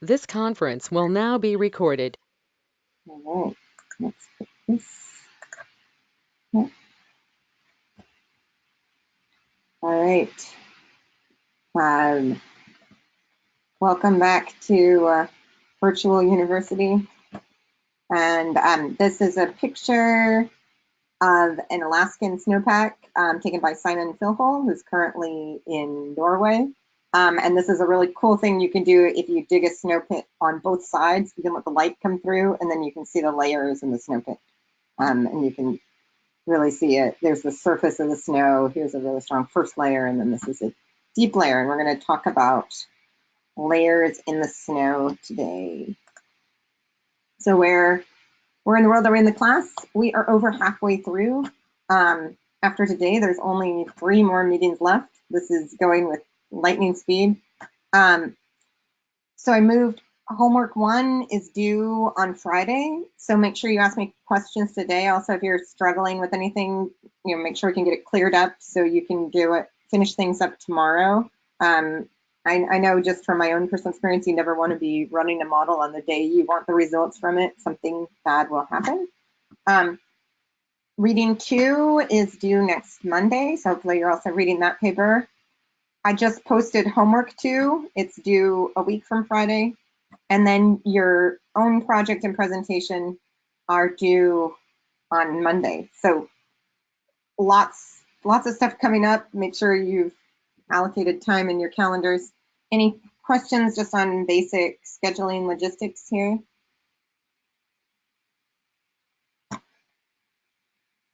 This conference will now be recorded. All right, let's put this. All right. Um, Welcome back to Virtual University. And this is a picture of an Alaskan snowpack taken by Simon Philhol, who's currently in Norway. And this is a really cool thing you can do if you dig a snow pit on both sides. You can let the light come through, and then you can see the layers in the snow pit. And you can really see it. There's the surface of the snow. Here's a really strong first layer, and then this is a deep layer. And we're going to talk about layers in the snow today. So we're in the world that we're in the class. We are over halfway through. After today, there's only 3 more meetings left. This is going with lightning speed. So I moved. Homework 1 is due on Friday, so make sure you ask me questions today. Also, if you're struggling with anything, make sure we can get it cleared up so you can finish things up tomorrow. I know just from my own personal experience, you never want to be running a model on the day you want the results from it. Something bad will happen. Reading 2 is due next Monday, so hopefully you're also reading that paper. I just posted homework 2. It's due a week from Friday. And then your own project and presentation are due on Monday. So lots of stuff coming up. Make sure you've allocated time in your calendars. Any questions just on basic scheduling logistics here?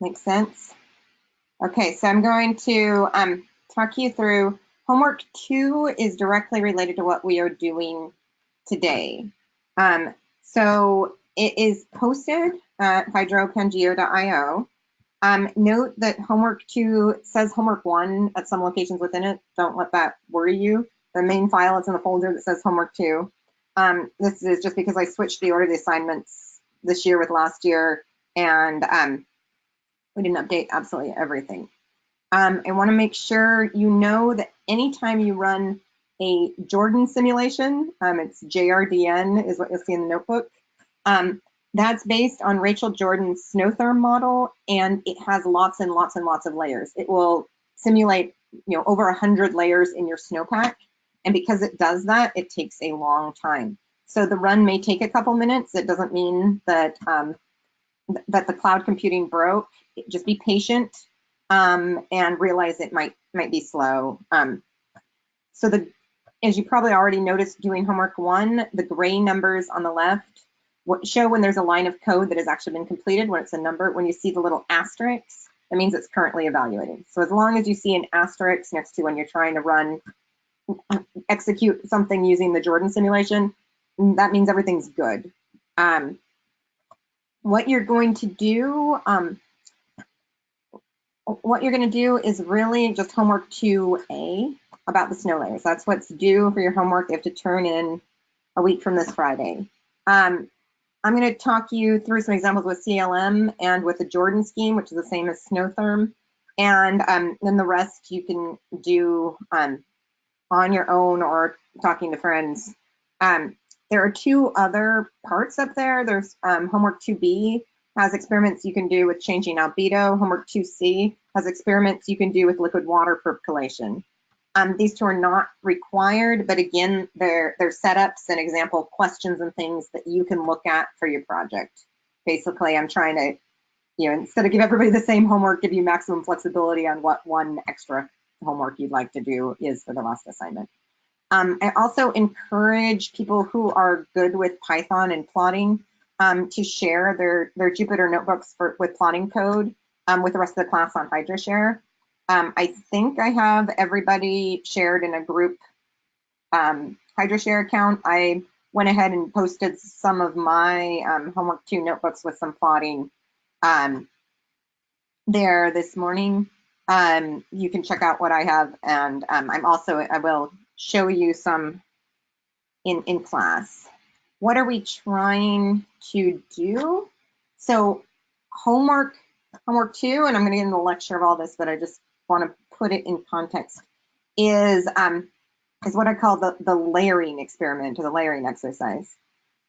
Makes sense? Okay, so I'm going to talk you through homework 2 is directly related to what we are doing today. So it is posted at hydropangeo.io. Note that homework 2 says homework 1 at some locations within it. Don't let that worry you. The main file is in the folder that says homework 2. This is just because I switched the order of the assignments this year with last year, and we didn't update absolutely everything. I want to make sure you know that anytime you run a Jordan simulation, it's JRDN is what you'll see in the notebook. That's based on Rachel Jordan's snowtherm model, and it has lots and lots and lots of layers. It will simulate, over 100 layers in your snowpack, and because it does that, it takes a long time. So the run may take a couple minutes. It doesn't mean that that the cloud computing broke. Just be patient and realize it might be slow. So as you probably already noticed doing homework 1, the gray numbers on the left show when there's a line of code that has actually been completed, when it's a number. When you see the little asterisks, that means it's currently evaluating. So as long as you see an asterisk next to when you're trying to execute something using the Jordan simulation, that means everything's good. What you're going to do is really just homework 2A about the snow layers. That's what's due for your homework. You have to turn in a week from this Friday. I'm going to talk you through some examples with CLM and with the Jordan scheme, which is the same as snowtherm. And then the rest you can do on your own or talking to friends. There are 2 other parts up there. There's homework 2B has experiments you can do with changing albedo. Homework 2C has experiments you can do with liquid water percolation. These 2 are not required, but again, they're setups and example questions and things that you can look at for your project. Basically, I'm trying to, instead of give everybody the same homework, give you maximum flexibility on what one extra homework you'd like to do is for the last assignment. I also encourage people who are good with Python and plotting to share their Jupyter notebooks with plotting code with the rest of the class on HydroShare. I think I have everybody shared in a group HydroShare account. I went ahead and posted some of my homework 2 notebooks with some plotting there this morning. You can check out what I have, and I will show you some in class. What are we trying to do? So homework 2, and I'm going to get into the lecture of all this, but I just want to put it in context, is is what I call the layering experiment or the layering exercise.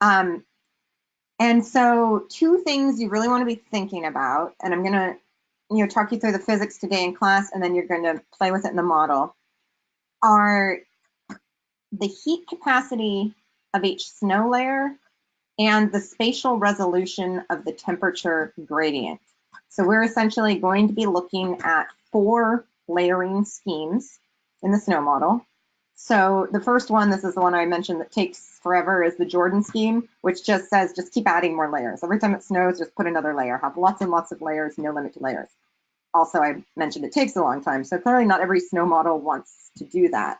And so two things you really want to be thinking about, and I'm going to talk you through the physics today in class, and then you're going to play with it in the model, are the heat capacity of each snow layer and the spatial resolution of the temperature gradient. So we're essentially going to be looking at 4 layering schemes in the snow model. So the first one, this is the one I mentioned that takes forever, is the Jordan scheme, which just says just keep adding more layers. Every time it snows, just put another layer. Have lots and lots of layers, no limit to layers. Also, I mentioned it takes a long time, so clearly not every snow model wants to do that.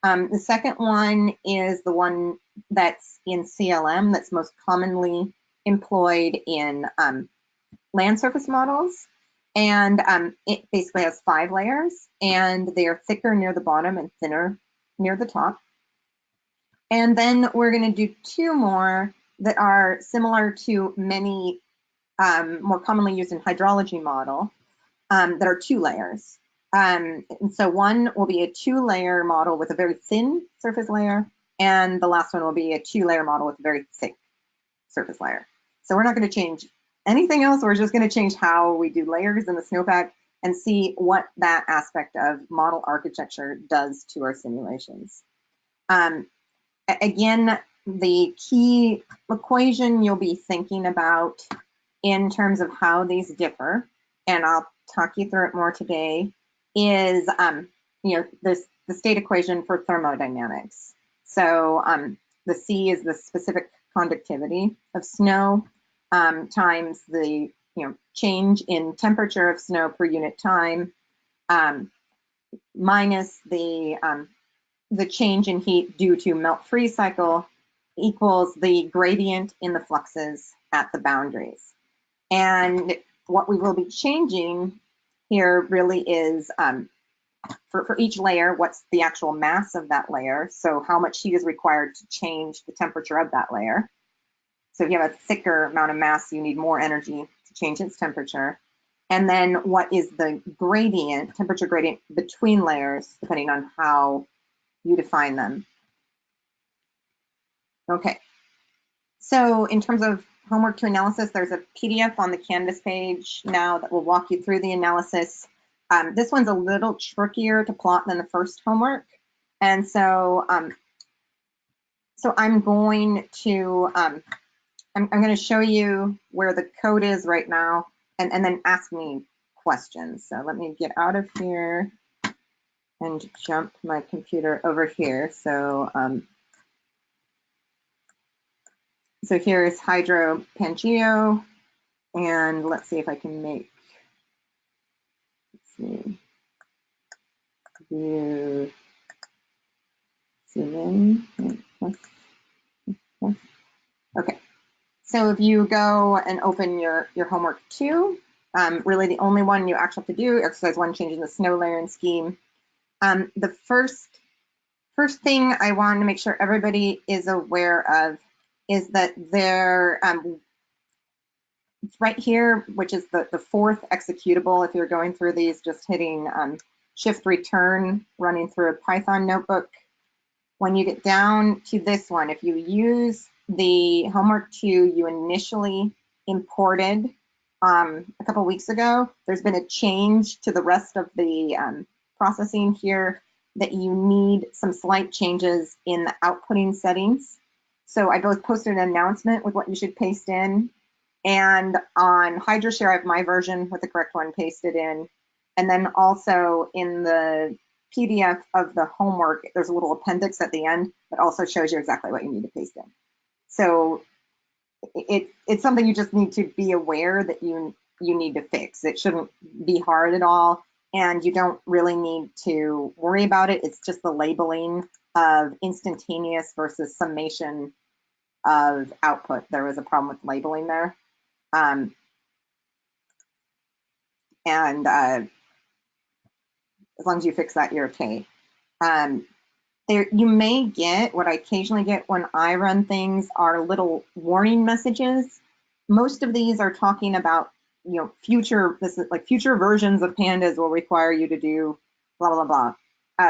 The second one is the one that's in CLM that's most commonly employed in land surface models. And it basically has 5 layers, and they are thicker near the bottom and thinner near the top. And then we're going to do 2 more that are similar to many more commonly used in hydrology model that are 2 layers. And so one will be a 2-layer model with a very thin surface layer, and the last one will be a 2-layer model with a very thick surface layer. So we're not going to change anything else. We're just going to change how we do layers in the snowpack and see what that aspect of model architecture does to our simulations. Again, the key equation you'll be thinking about in terms of how these differ, and I'll talk you through it more today, is the state equation for thermodynamics. So the C is the specific conductivity of snow times the change in temperature of snow per unit time minus the change in heat due to melt-freeze cycle equals the gradient in the fluxes at the boundaries. And what we will be changing here really is for each layer, what's the actual mass of that layer? So how much heat is required to change the temperature of that layer? So if you have a thicker amount of mass, you need more energy to change its temperature. And then what is the gradient, temperature gradient between layers, depending on how you define them. Okay, so in terms of homework 2 analysis, there's a PDF on the Canvas page now that will walk you through the analysis. This one's a little trickier to plot than the first homework. And so, I'm going to I'm going to show you where the code is right now, and then ask me questions. So let me get out of here and jump my computer over here. So so here is Hydro Pangeo, and let's see if I can make, let's see, view, zoom in. Okay, so if you go and open your homework 2, really the only one you actually have to do, exercise 1, changing the snow layering scheme. The first thing I want to make sure everybody is aware of is that there, right here, which is the 4th executable, if you're going through these, just hitting shift return, running through a Python notebook. When you get down to this one, if you use the homework 2 you initially imported a couple weeks ago, there's been a change to the rest of the processing here that you need some slight changes in the outputting settings. So I both posted an announcement with what you should paste in, and on HydroShare I have my version with the correct one pasted in, and then also in the PDF of the homework there's a little appendix at the end that also shows you exactly what you need to paste in. So it's something you just need to be aware that you need to fix. It shouldn't be hard at all, and you don't really need to worry about it. It's just the labeling of instantaneous versus summation of output. There was a problem with labeling there. And as long as you fix that, you're okay. There, you may get, what I occasionally get when I run things are little warning messages. Most of these are talking about, future, this is like future versions of pandas will require you to do blah, blah, blah.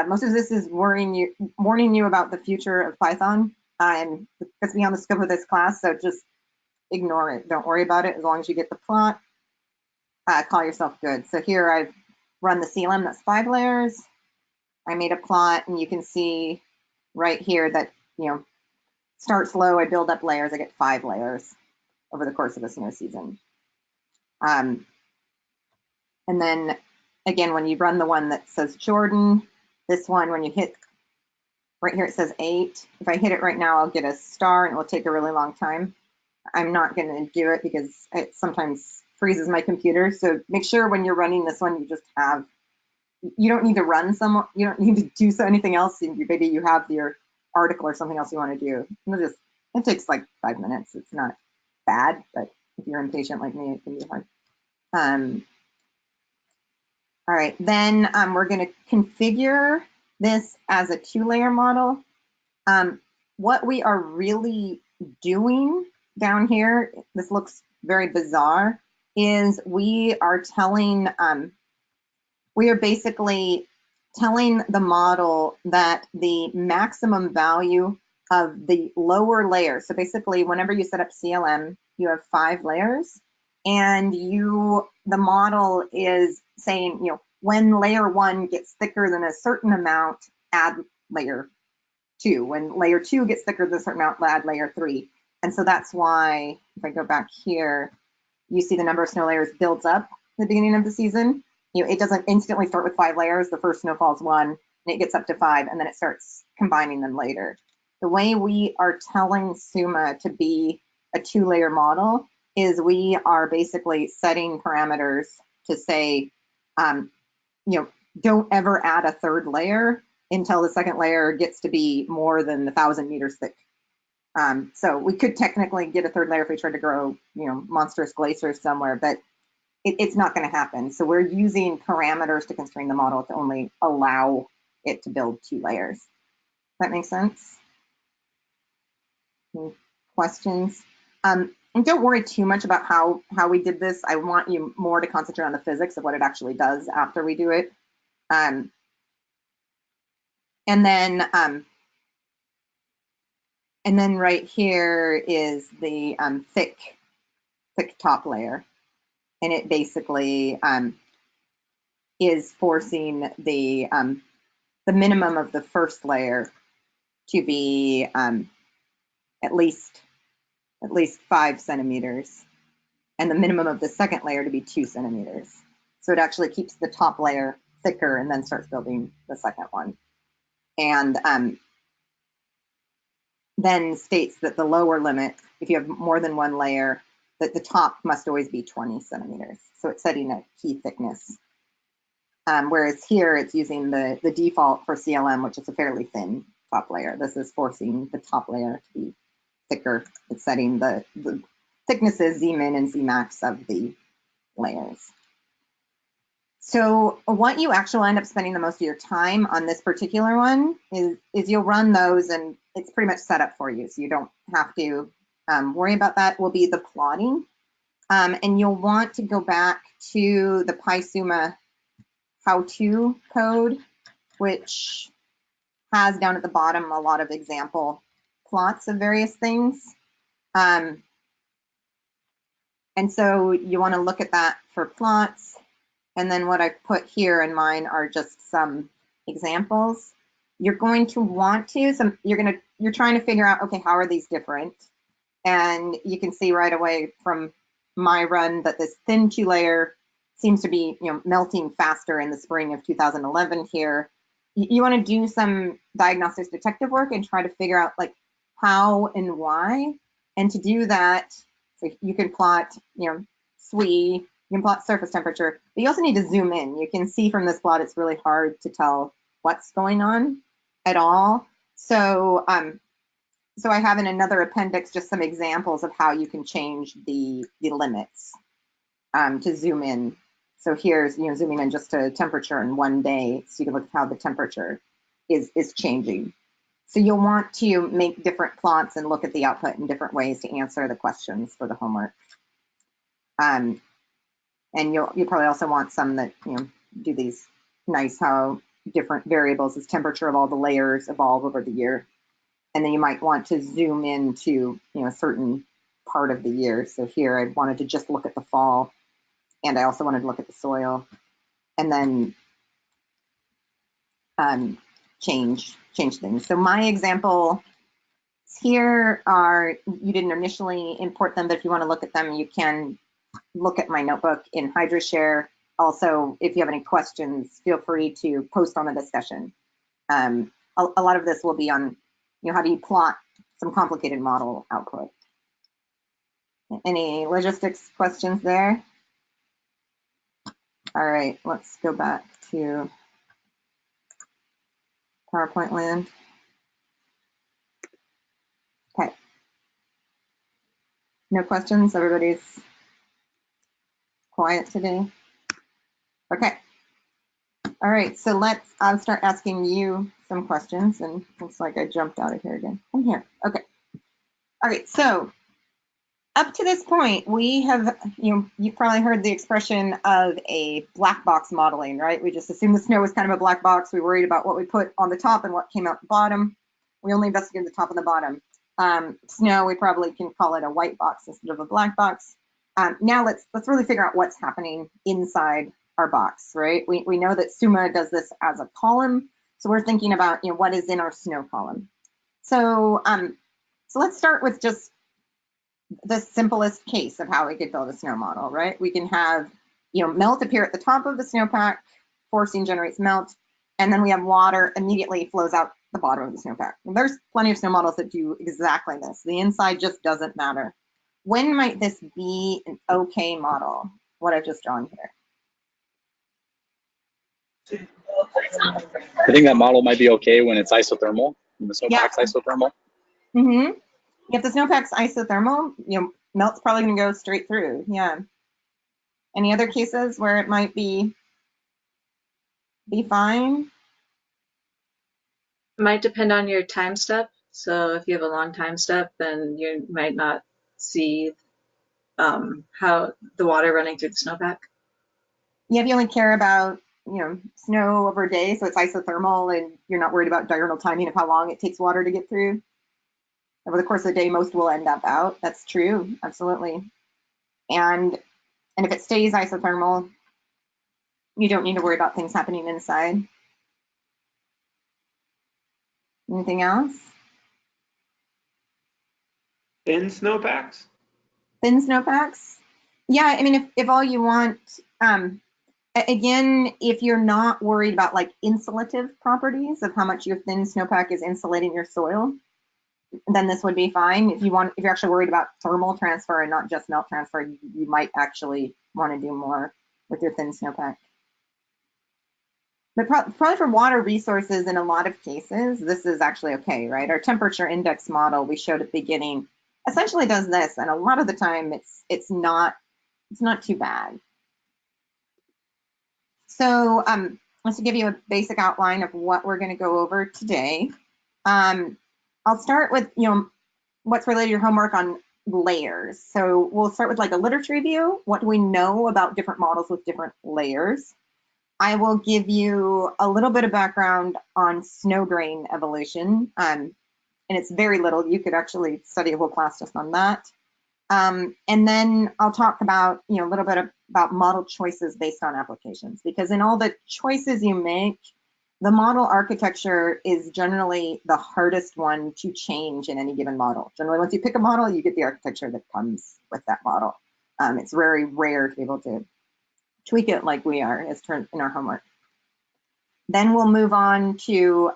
most of this is warning you about the future of Python. It's beyond the scope of this class, so just ignore it. Don't worry about it. As long as you get the plot, call yourself good. So here I've run the CLM, that's 5 layers. I made a plot, and you can see right here that, start slow, I build up layers, I get 5 layers over the course of a snow season. And then again, when you run the one that says Jordan, this one, when you hit right here, it says 8. If I hit it right now, I'll get a star, and it will take a really long time. I'm not going to do it because it sometimes freezes my computer. So make sure when you're running this one, you don't need to run you don't need to do anything else. Maybe you have your article or something else you want to do. It takes like 5 minutes. It's not bad, but if you're impatient like me, it can be hard. All right, then we're going to configure this as a 2-layer model. What we are really doing down here, this looks very bizarre, is we are basically telling the model that the maximum value of the lower layer, so basically whenever you set up CLM, you have 5 layers, and the model is saying, when layer 1 gets thicker than a certain amount, add layer 2. When layer 2 gets thicker than a certain amount, add layer 3. And so that's why, if I go back here, you see the number of snow layers builds up at the beginning of the season. It doesn't instantly start with 5 layers. The first snowfall is 1, and it gets up to 5, and then it starts combining them later. The way we are telling SUMA to be a 2-layer model is we are basically setting parameters to say, don't ever add a 3rd layer until the 2nd layer gets to be more than 1,000 meters thick. So we could technically get a 3rd layer if we tried to grow, monstrous glaciers somewhere, but it's not going to happen. So we're using parameters to constrain the model to only allow it to build 2 layers. Does that make sense? Any questions? And don't worry too much about how we did this. I want you more to concentrate on the physics of what it actually does after we do it. And then right here is the thick top layer. And it basically is forcing the minimum of the 1st layer to be at least 5 centimeters, and the minimum of the 2nd layer to be 2 centimeters. So it actually keeps the top layer thicker and then starts building the 2nd one. And then states that the lower limit, if you have more than 1 layer, that the top must always be 20 centimeters. So it's setting a key thickness. Whereas here it's using the default for CLM, which is a fairly thin top layer. This is forcing the top layer to be thicker. It's setting the thicknesses, Z-min and Z-max of the layers. So what you actually end up spending the most of your time on this particular one is you'll run those, and it's pretty much set up for you. So you don't have to worry about that. Will be the plotting. And you'll want to go back to the PySUMA how-to code, which has down at the bottom a lot of example plots of various things. And so you want to look at that for plots. And then what I've put here in mine are just some examples. You're going to want to, you're trying to figure out, okay, how are these different? And you can see right away from my run that this thin 2-layer seems to be, melting faster in the spring of 2011 here. You want to do some diagnostics detective work and try to figure out like how and why. And to do that, so you can plot, SWE, you can plot surface temperature, but you also need to zoom in. You can see from this plot, it's really hard to tell what's going on at all. So, so I have in another appendix just some examples of how you can change the limits to zoom in. So here's zooming in just to temperature in 1 day, so you can look at how the temperature is changing. So you'll want to make different plots and look at the output in different ways to answer the questions for the homework. And you'll probably also want some that do these nice how different variables as temperature of all the layers evolve over the year. And then you might want to zoom into, a certain part of the year. So here I wanted to just look at the fall, and I also wanted to look at the soil, and then change things. So my example here are, you didn't initially import them, but if you want to look at them, you can look at my notebook in HydroShare. Also, if you have any questions, feel free to post on the discussion. A lot of this will be on, how do you plot some complicated model output. Any logistics questions there? All right, let's go back to PowerPoint land. Okay. No questions? Everybody's quiet today? Okay. All right, so I'll start asking you some questions, and looks like I jumped out of here again. I'm here. Okay. All right, so up to this point, we have, you've probably heard the expression of a black box modeling, right? We just assumed the snow was kind of a black box. We worried about what we put on the top and what came out the bottom. We only investigated the top and the bottom. Snow, we probably can call it a white box instead of a black box. Now let's really figure out what's happening inside our box, right? We know that SUMA does this as a column, so we're thinking about, what is in our snow column. So let's start with just the simplest case of how we could build a snow model, right? We can have, melt appear at the top of the snowpack, forcing generates melt, and then we have water immediately flows out the bottom of the snowpack. And there's plenty of snow models that do exactly this. The inside just doesn't matter. When might this be an okay model, what I've just drawn here? I think that model might be okay when it's isothermal, when the snowpack's isothermal. Mm-hmm. If the snowpack's isothermal, melt's probably going to go straight through. Yeah. Any other cases where it might be fine? It might depend on your time step. So if you have a long time step, then you might not see how the water running through the snowpack. Yeah, if you only care about, snow over a day, so it's isothermal and you're not worried about diurnal timing of how long it takes water to get through. Over the course of the day, most will end up out. That's true, absolutely. And if it stays isothermal, you don't need to worry about things happening inside. Anything else? Thin snowpacks? Thin snowpacks? Yeah, I mean, if all you want, again, if you're not worried about like insulative properties of how much your thin snowpack is insulating your soil, then this would be fine. If you're actually worried about thermal transfer and not just melt transfer, you might actually want to do more with your thin snowpack. But probably for water resources, in a lot of cases, this is actually okay, right? Our temperature index model we showed at the beginning essentially does this, and a lot of the time it's not too bad. So just to give you a basic outline of what we're going to go over today, I'll start with what's related to your homework on layers. So we'll start with like a literature review. What do we know about different models with different layers? I will give you a little bit of background on snow grain evolution, and it's very little. You could actually study a whole class just on that. And then I'll talk about a little bit about model choices based on applications, because in all the choices you make, the model architecture is generally the hardest one to change in any given model. Generally, once you pick a model, you get the architecture that comes with that model. It's very rare to be able to tweak it like we are as in our homework. Then we'll move on to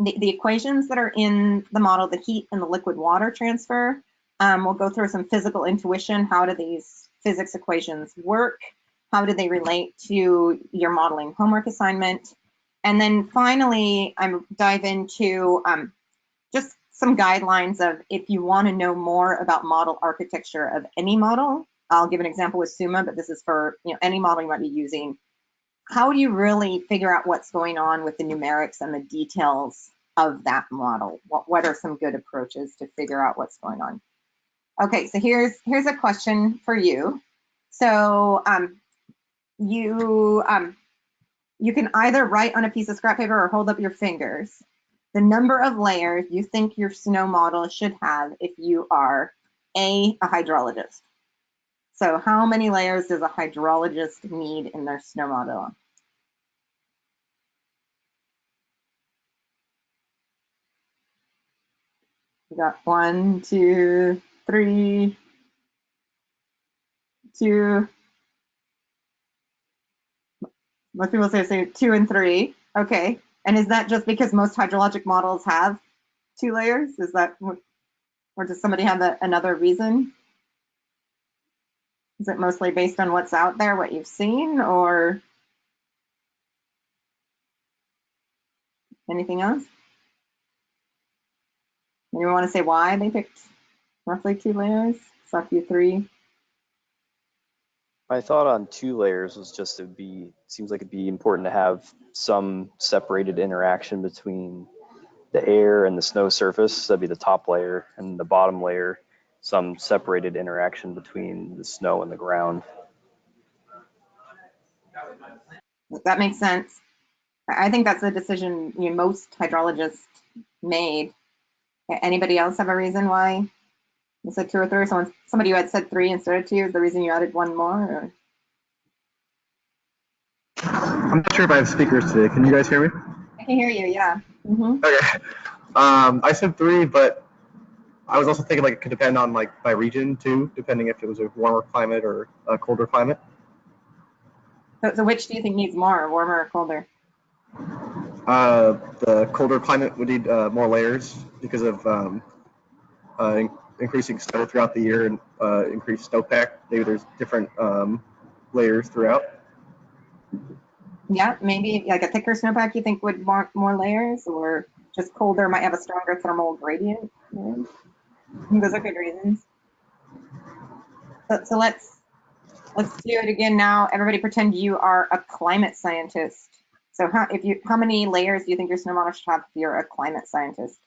the equations that are in the model, the heat and the liquid water transfer. We'll go through some physical intuition. How do these physics equations work? How do they relate to your modeling homework assignment? And then finally, I dive into just some guidelines of if you want to know more about model architecture of any model. I'll give an example with SUMA, but this is for any model you might be using. How do you really figure out what's going on with the numerics and the details of that model? What are some good approaches to figure out what's going on? Okay, so here's a question for you. So You can either write on a piece of scrap paper or hold up your fingers the number of layers you think your snow model should have if you are a hydrologist. So how many layers does a hydrologist need in their snow model? We got 1, 2, 3, 2. Most people say 2 and 3. Okay. And is that just because most hydrologic models have 2 layers? Is that, or does somebody have another reason? Is it mostly based on what's out there, what you've seen, or anything else? Anyone want to say why they picked roughly 2 layers? Saw a few 3. My thought on 2 layers was just seems like it'd be important to have some separated interaction between the air and the snow surface. That'd be the top layer, and the bottom layer, some separated interaction between the snow and the ground. That makes sense. I think that's a decision most hydrologists made. Anybody else have a reason why you said 2 or 3? Somebody who had said 3 instead of 2 is the reason you added 1 more? Or? I'm not sure if I have speakers today. Can you guys hear me? I can hear you, yeah. Mm-hmm. Okay. I said 3, but I was also thinking like it could depend on like by region too, depending if it was a warmer climate or a colder climate. So which do you think needs more, warmer or colder? The colder climate would need more layers because of increasing snow throughout the year and increased snowpack. Maybe there's different layers throughout. Yeah, maybe like a thicker snowpack you think would want more layers, or just colder might have a stronger thermal gradient. Yeah. I think those are good reasons. So let's do it again now. Everybody pretend you are a climate scientist. So how many layers do you think your snow model should have if you're a climate scientist?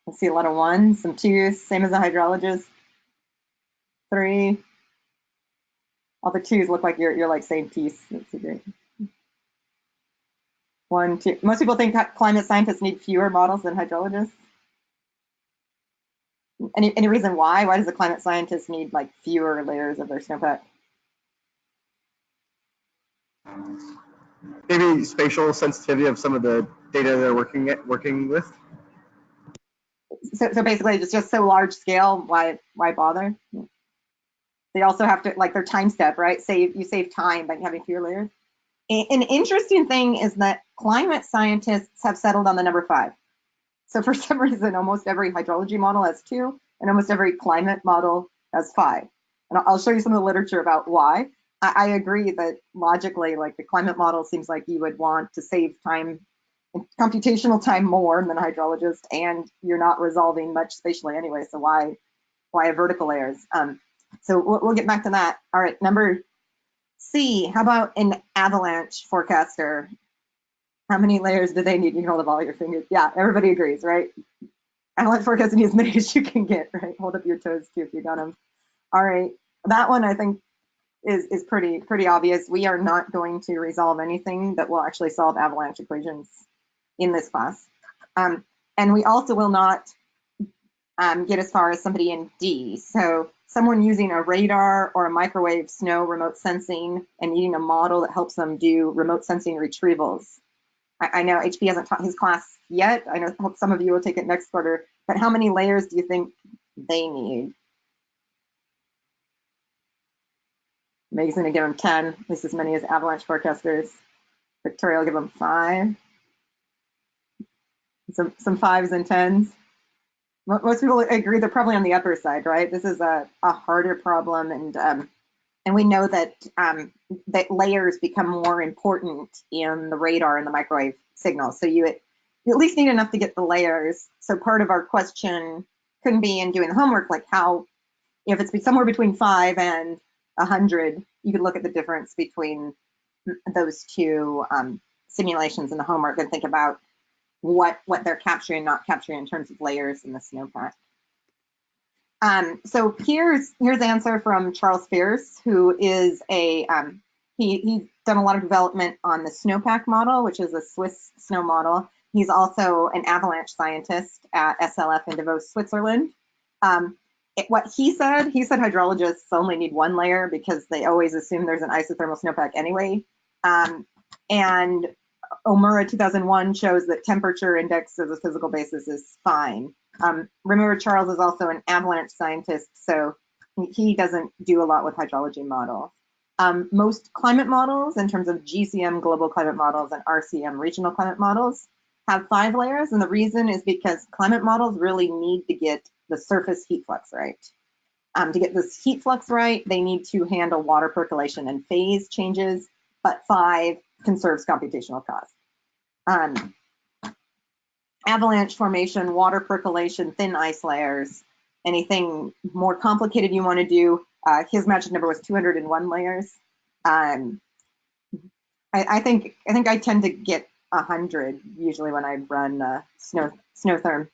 I see a lot of 1s, some 2s, same as a hydrologist. 3. All the 2s look like you're like same piece. That's great. 1, 2. Most people think climate scientists need fewer models than hydrologists. Any reason why? Why does a climate scientist need like fewer layers of their snowpack? Maybe spatial sensitivity of some of the data they're working with. So basically, it's just so large scale. Why bother? They also have to like their time step, right? You save time by having fewer layers. An interesting thing is that climate scientists have settled on the number 5. So for some reason, almost every hydrology model has 2, and almost every climate model has 5. And I'll show you some of the literature about why. I agree that logically, like the climate model seems like you would want to save time, computational time more than a hydrologist, and you're not resolving much spatially anyway. So why have vertical layers? So we'll get back to that. All right, number C. How about an avalanche forecaster? How many layers do they need? You can hold up all your fingers. Yeah, everybody agrees, right? Avalanche forecasting as many as you can get, right? Hold up your toes too if you got them. All right, that one I think is pretty obvious. We are not going to resolve anything that will actually solve avalanche equations in this class. And we also will not get as far as somebody in D. So someone using a radar or a microwave snow remote sensing and needing a model that helps them do remote sensing retrievals. I know HP hasn't taught his class yet. I know some of you will take it next quarter, but how many layers do you think they need? Meg's gonna give them 10, at least as many as avalanche forecasters. Victoria will give them 5. Some 5s and 10s. Most people agree they're probably on the upper side, right? This is a harder problem, and we know that that layers become more important in the radar and the microwave signals. So you at least need enough to get the layers. So part of our question couldn't be in doing the homework, like how, if it's somewhere between 5 and 100, you could look at the difference between those 2 simulations in the homework and think about what they're capturing, not capturing in terms of layers in the snowpack. So here's the answer from Charles Fierce, who is a he's done a lot of development on the snowpack model, which is a Swiss snow model. He's also an avalanche scientist at SLF in Davos, Switzerland. What he said hydrologists only need one layer because they always assume there's an isothermal snowpack anyway. And Omura 2001 shows that temperature index as a physical basis is fine. Remember, Charles is also an avalanche scientist, so he doesn't do a lot with hydrology models. Most climate models, in terms of GCM, global climate models, and RCM, regional climate models, have 5 layers, and the reason is because climate models really need to get the surface heat flux right. To get this heat flux right, they need to handle water percolation and phase changes, but 5 conserves computational cost. Avalanche formation, water percolation, thin ice layers, anything more complicated you want to do. His magic number was 201 layers. I think I tend to get 100 usually when I run snowtherm.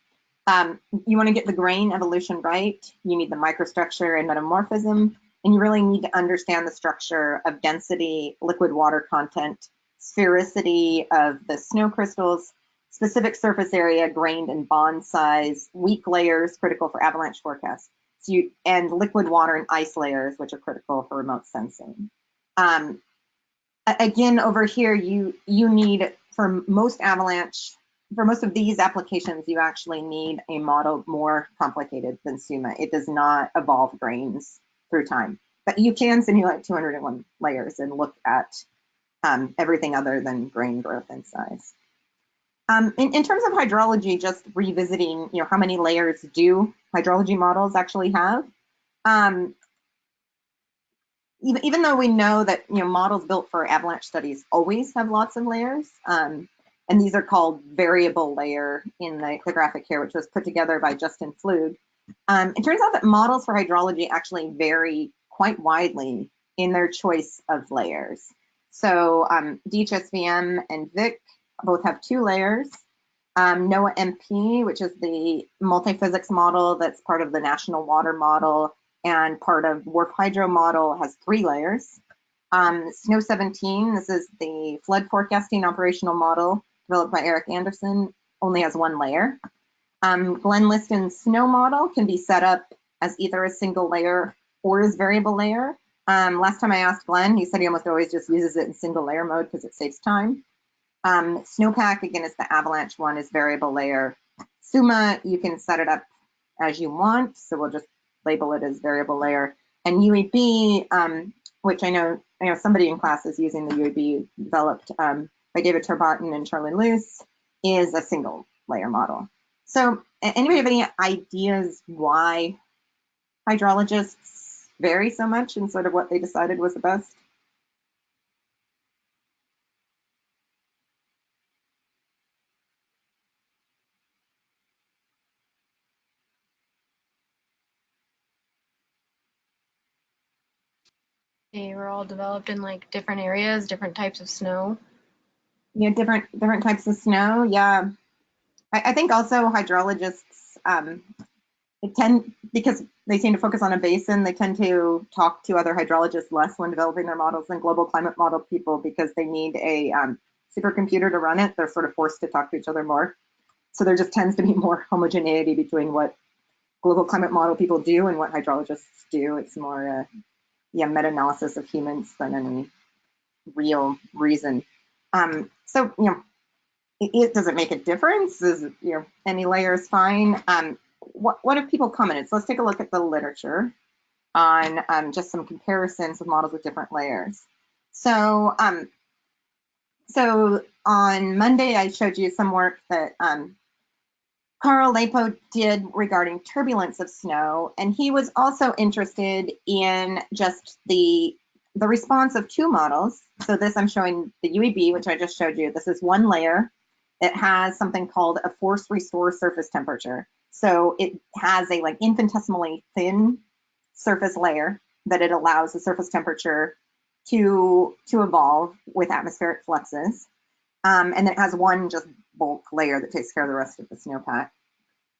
You want to get the grain evolution right. You need the microstructure and metamorphism, and you really need to understand the structure of density, liquid water content, sphericity of the snow crystals, specific surface area, grained and bond size, weak layers critical for avalanche forecasts, and liquid water and ice layers, which are critical for remote sensing. Again, over here, you need, for most of these applications, you actually need a model more complicated than SUMA. It does not evolve grains through time, but you can simulate 201 layers and look at everything other than grain growth and size. In terms of hydrology, just revisiting, how many layers do hydrology models actually have? Even though we know that models built for avalanche studies always have lots of layers, and these are called variable layer in the graphic here, which was put together by Justin Flug. It turns out that models for hydrology actually vary quite widely in their choice of layers. So DHSVM and VIC both have 2 layers. NOAA MP, which is the multi-physics model that's part of the National Water Model and part of WRF Hydro model, has 3 layers. Snow 17, this is the flood forecasting operational model developed by Eric Anderson, only has 1 layer. Glenn Liston's snow model can be set up as either a single layer or as variable layer. Last time I asked Glenn, he said he almost always just uses it in single layer mode because it saves time. Snowpack, again, is the avalanche one, is variable layer. SUMA, you can set it up as you want, so we'll just label it as variable layer. And UAB, which I know somebody in class is using the UAB developed by David Torbatten and Charlie Luce, is a single layer model. So anybody have any ideas why hydrologists vary so much in sort of what they decided was the best? They were all developed in like different areas, different types of snow. Yeah, different types of snow. Yeah, I think also hydrologists because they tend to focus on a basin, they tend to talk to other hydrologists less when developing their models than global climate model people because they need a supercomputer to run it. They're sort of forced to talk to each other more. So there just tends to be more homogeneity between what global climate model people do and what hydrologists do. It's more meta-analysis of humans than any real reason. So it doesn't make a difference. Is any layer is fine. What have people commented? So let's take a look at the literature on just some comparisons of models with different layers. So so on Monday I showed you some work that Carl Lepo did regarding turbulence of snow, and he was also interested in just the response of 2 models. So this, I'm showing the UEB, which I just showed you. This is 1 layer. It has something called a force restore surface temperature. So it has a infinitesimally thin surface layer that it allows the surface temperature to evolve with atmospheric fluxes. And then it has 1 just bulk layer that takes care of the rest of the snowpack.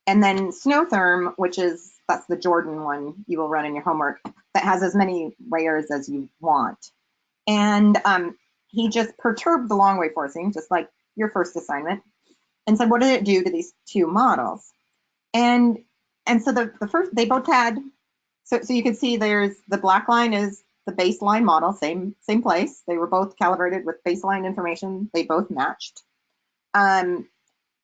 And then snowtherm, which is that's the Jordan one you will run in your homework, that has as many layers as you want. And he just perturbed the long wave forcing, just like your first assignment, and said, what did it do to these two models? And so the first, they both had, so you can see there's the black line is the baseline model, same place. They were both calibrated with baseline information. They both matched. And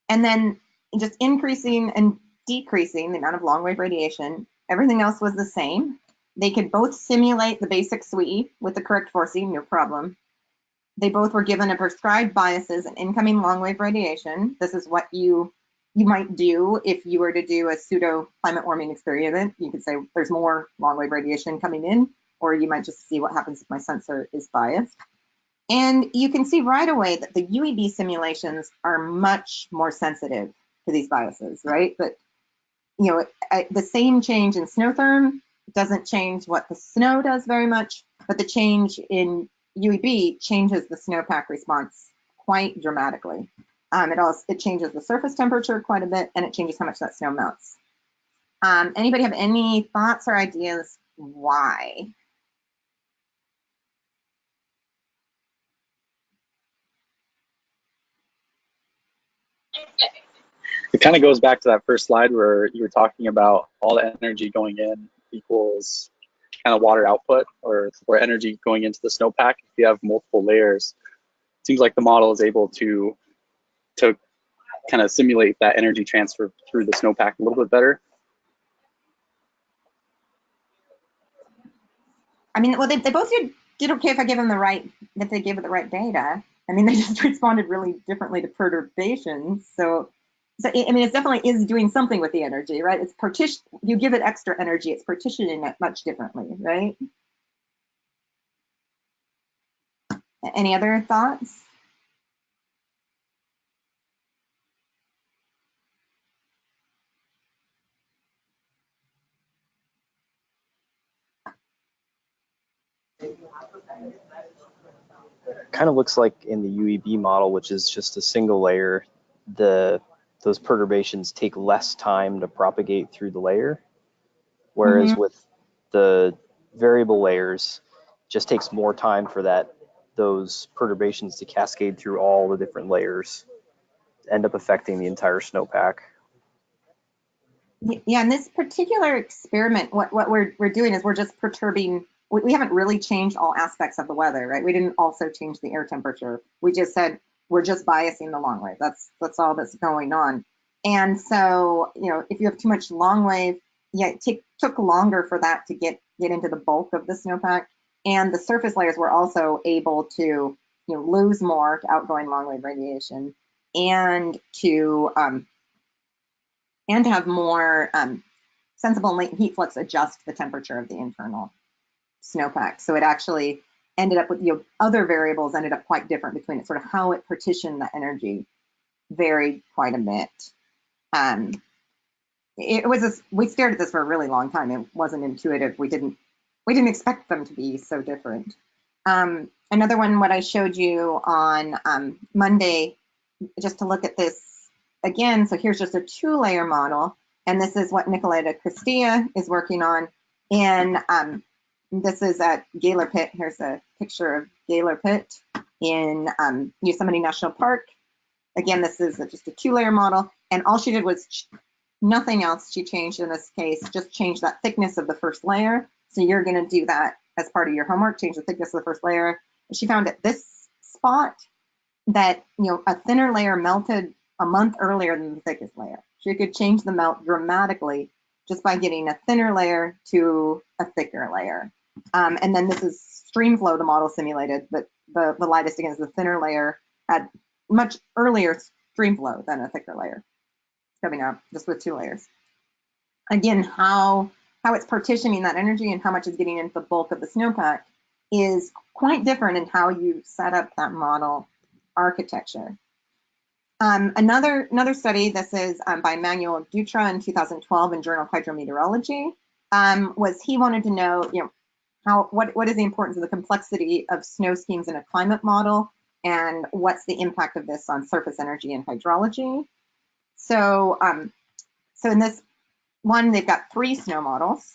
then just increasing and decreasing the amount of long wave radiation, everything else was the same. They could both simulate the basic SWE with the correct forcing, no problem. They both were given a prescribed biases and incoming long wave radiation. This is what you might do if you were to do a pseudo climate warming experiment. You could say there's more long wave radiation coming in, or you might just see what happens if my sensor is biased. And you can see right away that the UEB simulations are much more sensitive to these biases, right? But you know, the same change in snowtherm doesn't change what the snow does very much, but the change in UEB changes the snowpack response quite dramatically. It changes the surface temperature quite a bit, and it changes how much that snow melts. Anybody have any thoughts or ideas why? It kind of goes back to that first slide where you were talking about all the energy going in equals kind of water output, or energy going into the snowpack. If you have multiple layers, it seems like the model is able to kind of simulate that energy transfer through the snowpack a little bit better. I mean, well, they both did okay if I give them the right, if they gave it the right data. I mean, they just responded really differently to perturbations. So I mean, it definitely is doing something with the energy, right? It's partition. You give it extra energy, it's partitioning it much differently, right? Any other thoughts? Kind of looks like in the UEB model, which is just a single layer, those perturbations take less time to propagate through the layer, whereas with the variable layers, it just takes more time for those perturbations to cascade through all the different layers, end up affecting the entire snowpack. Yeah, in this particular experiment, what we're doing is we're just perturbing. We haven't really changed all aspects of the weather, right? We didn't also change the air temperature. We just said we're just biasing the long wave. That's all that's going on. And so, you know, if you have too much long wave, yeah, it took longer for that to get into the bulk of the snowpack. And the surface layers were also able to, you know, lose more to outgoing long wave radiation, and to have more sensible and latent heat flux adjust the temperature of the internal snowpack. So it actually ended up with, you know, other variables ended up quite different between it, sort of how it partitioned the energy varied quite a bit. It was we stared at this for a really long time. It wasn't intuitive. We didn't expect them to be so different. Another one, what I showed you on Monday, just to look at this again. So here's just a 2-layer model, and this is what Nicoletta Cristia is working on. And this is at Gaylor Pit. Here's a picture of Gaylor Pit in Yosemite National Park. Again, this is just a 2-layer model, and all she did was nothing else she changed in this case, just change that thickness of the first layer. So you're going to do that as part of your homework, change the thickness of the first layer. And she found at this spot that, you know, a thinner layer melted a month earlier than the thickest layer. She could change the melt dramatically just by getting a thinner layer to a thicker layer. And then this is streamflow, the model simulated, but the lightest, again, is the thinner layer had much earlier streamflow than a thicker layer coming out just with 2 layers. Again, how it's partitioning that energy and how much is getting into the bulk of the snowpack is quite different in how you set up that model architecture. Another study, this is by Manuel Dutra in 2012 in Journal of Hydrometeorology, was he wanted to know, you know, what is the importance of the complexity of snow schemes in a climate model, and what's the impact of this on surface energy and hydrology. So in this one, they've got 3 snow models,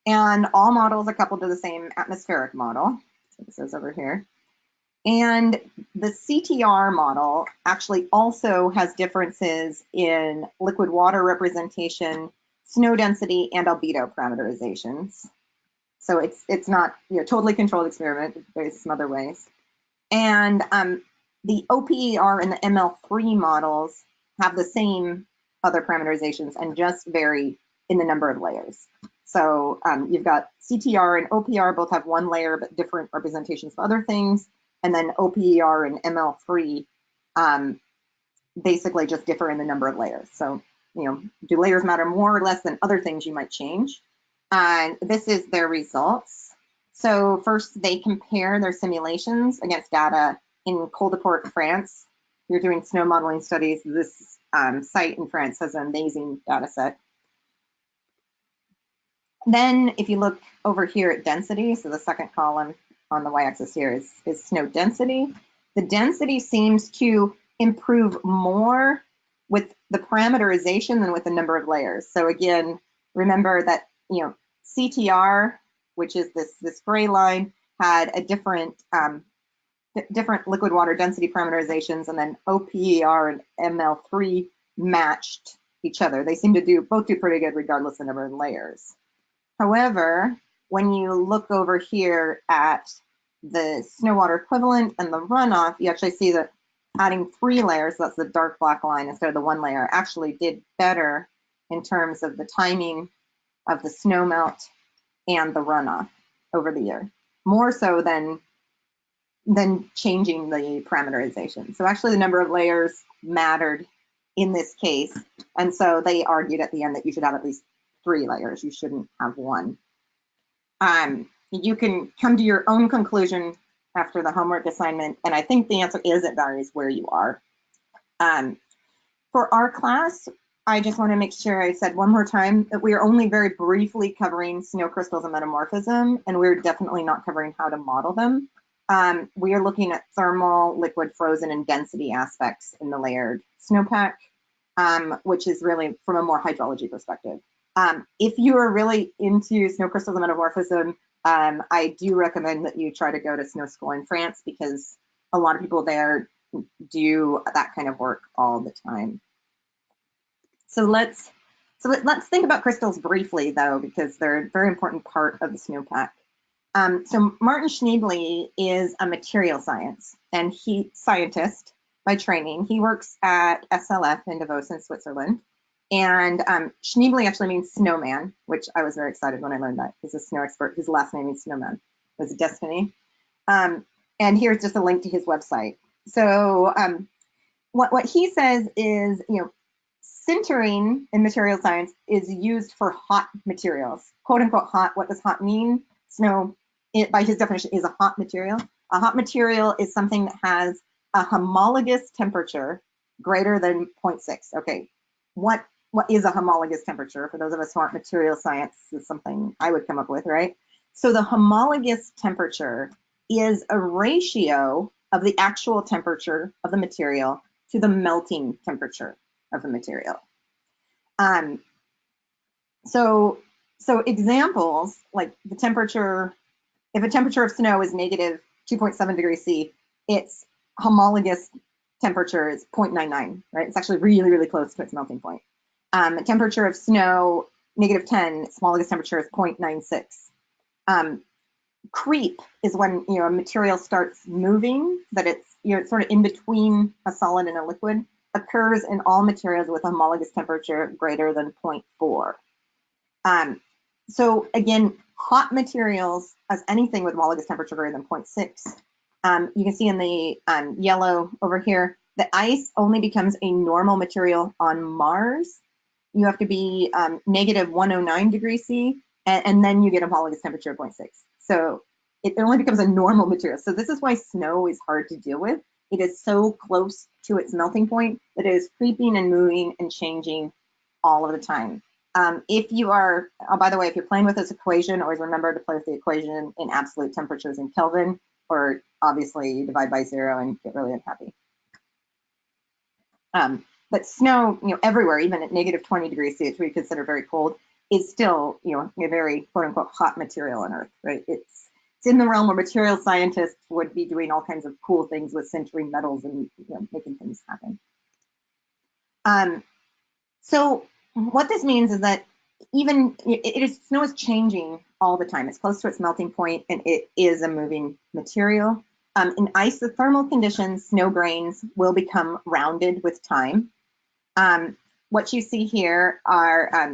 and all models are coupled to the same atmospheric model. So this is over here. And the CTR model actually also has differences in liquid water representation, snow density, and albedo parameterizations. So it's not totally controlled experiment. There's some other ways. And the OPER and the ML3 models have the same other parameterizations and just vary in the number of layers. So you've got CTR and OPR both have 1 layer, but different representations of other things. And then OPER and ML3 basically just differ in the number of layers. So, do layers matter more or less than other things you might change? And this is their results. So first, they compare their simulations against data in Coldeport, France. If you're doing snow modeling studies, this site in France has an amazing data set. Then if you look over here at density, so the second column on the y-axis here is snow density. The density seems to improve more with the parameterization than with the number of layers. So again, remember that CTR, which is this gray line, had a different liquid water density parameterizations, and then OPER and ML3 matched each other. They seem to both do pretty good regardless of the number of layers. However, when you look over here at the snow water equivalent and the runoff, you actually see that adding 3 layers, that's the dark black line instead of the 1 layer, actually did better in terms of the timing of the snow melt and the runoff over the year, more so than changing the parameterization. So actually the number of layers mattered in this case. And so they argued at the end that you should have at least 3 layers. You shouldn't have 1. You can come to your own conclusion after the homework assignment. And I think the answer is it varies where you are. For our class, I just want to make sure I said one more time that we are only very briefly covering snow crystals and metamorphism, and we're definitely not covering how to model them. We are looking at thermal, liquid, frozen, and density aspects in the layered snowpack, which is really from a more hydrology perspective. If you are really into snow crystals and metamorphism, I do recommend that you try to go to snow school in France, because a lot of people there do that kind of work all the time. So let's think about crystals briefly, though, because they're a very important part of the snowpack. So Martin Schneebly is a material scientist by training. He works at SLF in Davos in Switzerland. And Schneebly actually means snowman, which I was very excited when I learned that. He's a snow expert. His last name means snowman. It was destiny. And here's just a link to his website. So what he says is, sintering in material science is used for hot materials, quote unquote hot. What does hot mean? Snow, by his definition, is a hot material. A hot material is something that has a homologous temperature greater than 0.6. Okay, what is a homologous temperature? For those of us who aren't material science, is something I would come up with, right? So the homologous temperature is a ratio of the actual temperature of the material to the melting temperature of the material. So examples, like the temperature, if a temperature of snow is negative 2.7 degrees C, its homologous temperature is 0.99, right? It's actually really, really close to its melting point. A temperature of snow, negative 10, its homologous temperature is 0.96. Creep is when a material starts moving, that it's it's sort of in between a solid and a liquid, occurs in all materials with a homologous temperature greater than 0.4. So again, hot materials, as anything with homologous temperature greater than 0.6, you can see in the yellow over here, the ice only becomes a normal material on Mars. You have to be negative 109 degrees C, and then you get a homologous temperature of 0.6. So it only becomes a normal material. So this is why snow is hard to deal with. It is so close to its melting point that it is creeping and moving and changing all of the time. If you are, by the way, if you're playing with this equation, always remember to play with the equation in absolute temperatures in Kelvin, or obviously you divide by 0 and get really unhappy. But snow, everywhere, even at -20°C, which we consider very cold, is still, a very quote unquote hot material on Earth, right? It's in the realm where material scientists would be doing all kinds of cool things with sintering metals and making things happen. So what this means is that even snow is changing all the time. It's close to its melting point, and it is a moving material. In isothermal conditions, snow grains will become rounded with time. What you see here are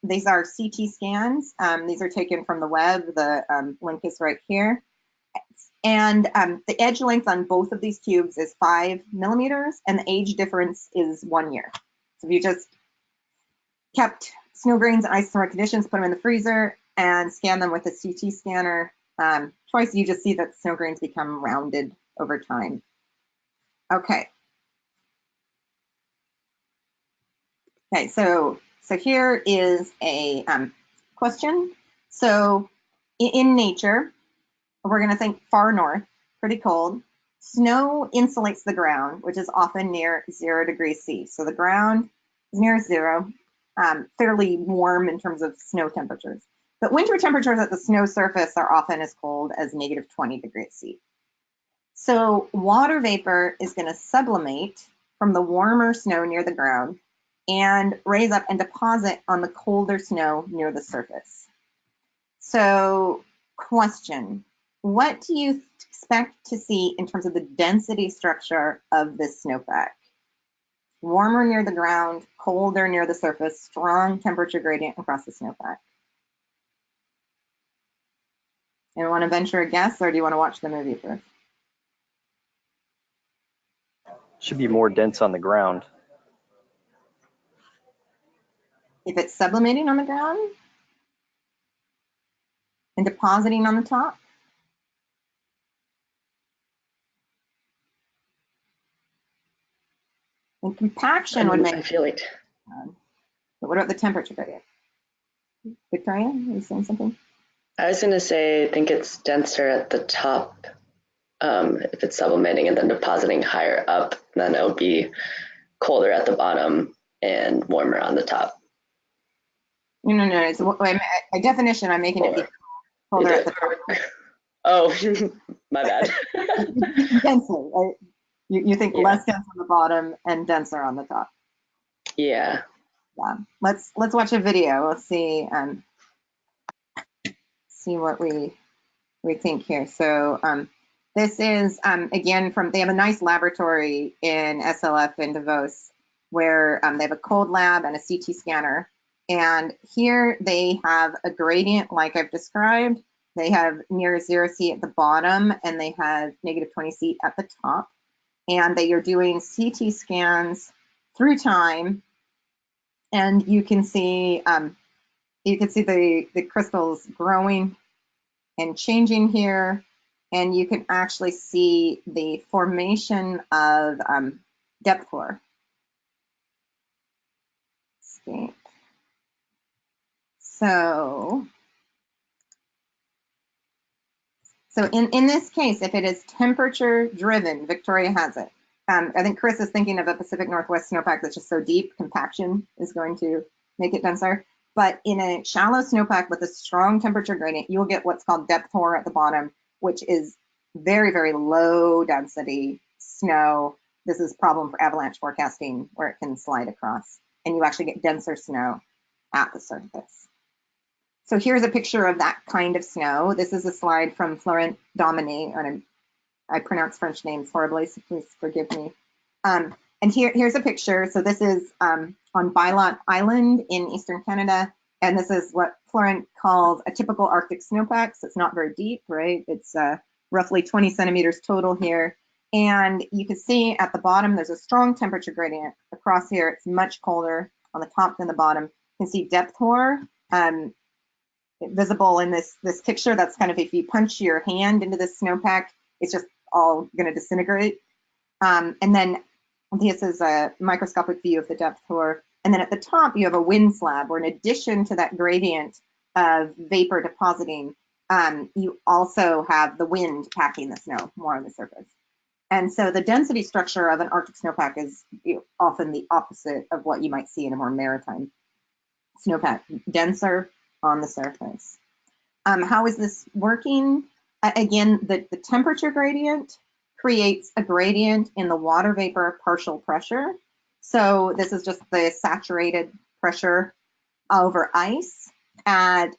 these are CT scans. These are taken from the web. The link is right here. And the edge length on both of these cubes is 5 millimeters, and the age difference is 1 year. So if you just kept snow grains in isothermal conditions, put them in the freezer, and scan them with a CT scanner twice, you just see that snow grains become rounded over time. Okay. Okay, so here is a question. So in nature, we're going to think far north, pretty cold. Snow insulates the ground, which is often near 0°C. So the ground is near zero, fairly warm in terms of snow temperatures. But winter temperatures at the snow surface are often as cold as -20°C. So water vapor is going to sublimate from the warmer snow near the ground and raise up and deposit on the colder snow near the surface. So question, what do you expect to see in terms of the density structure of this snowpack? Warmer near the ground, colder near the surface, strong temperature gradient across the snowpack. And want to venture a guess, or do you want to watch the movie first? Should be more dense on the ground. If it's sublimating on the ground and depositing on the top? And compaction would make. I feel like. But what about the temperature gradient? Victoria, are you saying something? I was going to say, I think it's denser at the top if it's sublimating and then depositing higher up, then it would be colder at the bottom and warmer on the top. No. It's, by definition, I'm making it be colder at the top. Oh, my bad. Denser, right? You think less dense on the bottom and denser on the top. Yeah. Yeah. Let's watch a video. We'll see what we think here. So this is again they have a nice laboratory in SLF in Davos where they have a cold lab and a CT scanner. And here they have a gradient like I've described. They have near 0°C at the bottom, and they have -20°C at the top. And they are doing CT scans through time, and you can see the crystals growing and changing here, and you can actually see the formation of depth hoar. Escape. So in this case, if it is temperature driven, Victoria has it. I think Chris is thinking of a Pacific Northwest snowpack that's just so deep, compaction is going to make it denser. But in a shallow snowpack with a strong temperature gradient, you'll get what's called depth hoar at the bottom, which is very, very low density snow. This is a problem for avalanche forecasting where it can slide across, and you actually get denser snow at the surface. So here's a picture of that kind of snow. This is a slide from Florent Domine, and I pronounce French names horribly, so please forgive me. And here's a picture. So this is on Bylot Island in Eastern Canada, and this is what Florent calls a typical Arctic snowpack. So it's not very deep, right? It's roughly 20 centimeters total here. And you can see at the bottom, there's a strong temperature gradient. Across here, it's much colder on the top than the bottom. You can see depth hoar. Visible in this picture. That's kind of if you punch your hand into this snowpack, it's just all going to disintegrate. And then this is a microscopic view of the depth hoar. And then at the top, you have a wind slab, where in addition to that gradient of vapor depositing, you also have the wind packing the snow more on the surface. And so the density structure of an Arctic snowpack is often the opposite of what you might see in a more maritime snowpack, denser on the surface. How is this working? Again, the temperature gradient creates a gradient in the water vapor partial pressure. So this is just the saturated pressure over ice at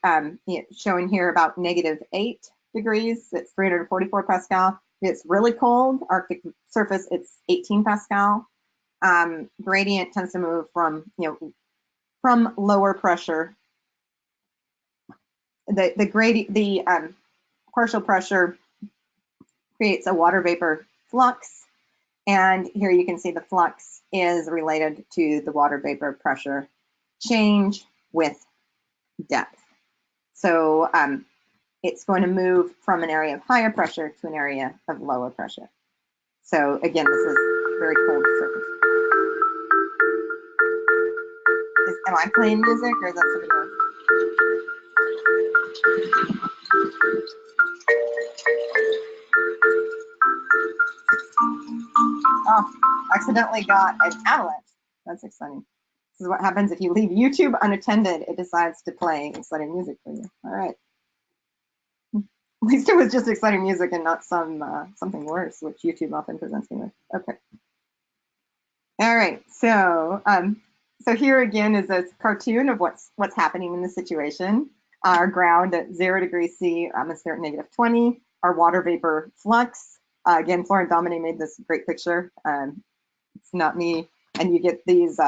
showing here about -8 degrees. It's 344 Pascal. It's really cold, Arctic surface, it's 18 Pascal. Gradient tends to move from, from lower pressure. The partial pressure creates a water vapor flux. And here you can see the flux is related to the water vapor pressure change with depth. So it's going to move from an area of higher pressure to an area of lower pressure. So again, this is very cold surface. Am I playing music or is that somebody else? Oh, accidentally got an avalanche. That's exciting. This is what happens if you leave YouTube unattended. It decides to play exciting music for you. All right. At least it was just exciting music and not something worse, which YouTube often presents me with. Okay. All right. So so here again is a cartoon of what's happening in the situation. Our ground at 0 degrees C, atmosphere at -20. Our water vapor flux. Again, Florent Domine made this great picture. It's not me. And you get these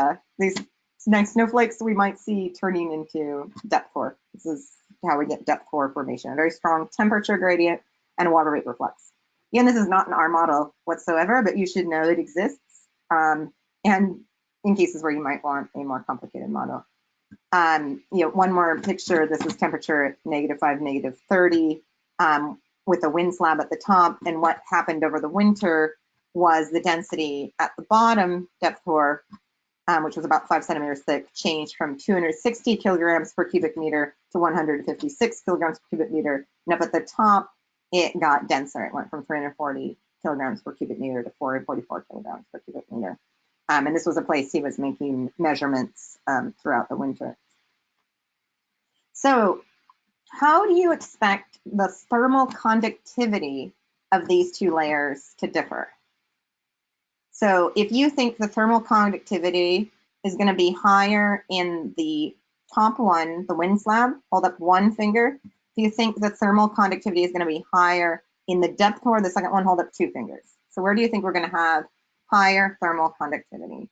nice snowflakes we might see turning into depth core. This is how we get depth core formation, a very strong temperature gradient and water vapor flux. Again, this is not in our model whatsoever, but you should know it exists. And in cases where you might want a more complicated model. One more picture, this is temperature at -5, -30 with a wind slab at the top. And what happened over the winter was the density at the bottom, depth core, which was about 5 centimeters thick, changed from 260 kilograms per cubic meter to 156 kilograms per cubic meter. And up at the top, it got denser. It went from 340 kilograms per cubic meter to 444 kilograms per cubic meter. And this was a place he was making measurements throughout the winter. So how do you expect the thermal conductivity of these two layers to differ? So if you think the thermal conductivity is going to be higher in the top one, the wind slab, hold up one finger. Do you think the thermal conductivity is going to be higher in the depth core, the second one, hold up 2 fingers? So where do you think we're going to have higher thermal conductivity?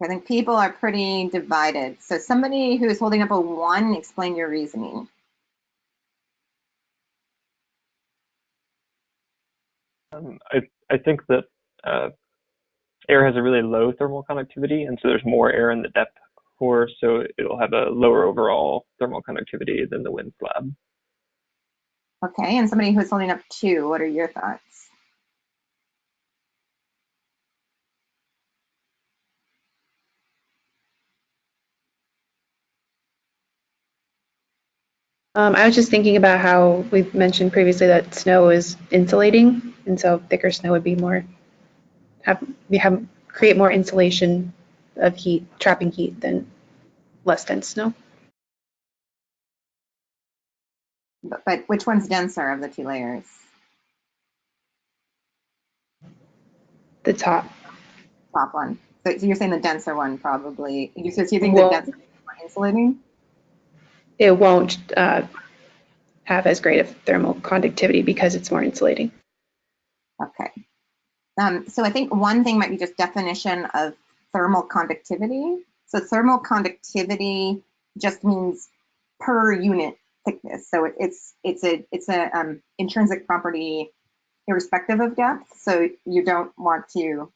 I think people are pretty divided. So somebody who is holding up a 1, explain your reasoning. I think that air has a really low thermal conductivity, and so there's more air in the depth core, so it'll have a lower overall thermal conductivity than the wind slab. Okay, and somebody who's holding up 2, what are your thoughts? I was just thinking about how we've mentioned previously that snow is insulating, and so thicker snow would be more create more insulation of heat, trapping heat, than less dense snow. But which one's denser of the 2 layers? The top one. So you're saying the denser one probably. You think the denser is more insulating? It won't have as great of thermal conductivity because it's more insulating. Okay. So I think one thing might be just definition of thermal conductivity. So thermal conductivity just means per unit thickness. So it's a intrinsic property irrespective of depth. So you don't want to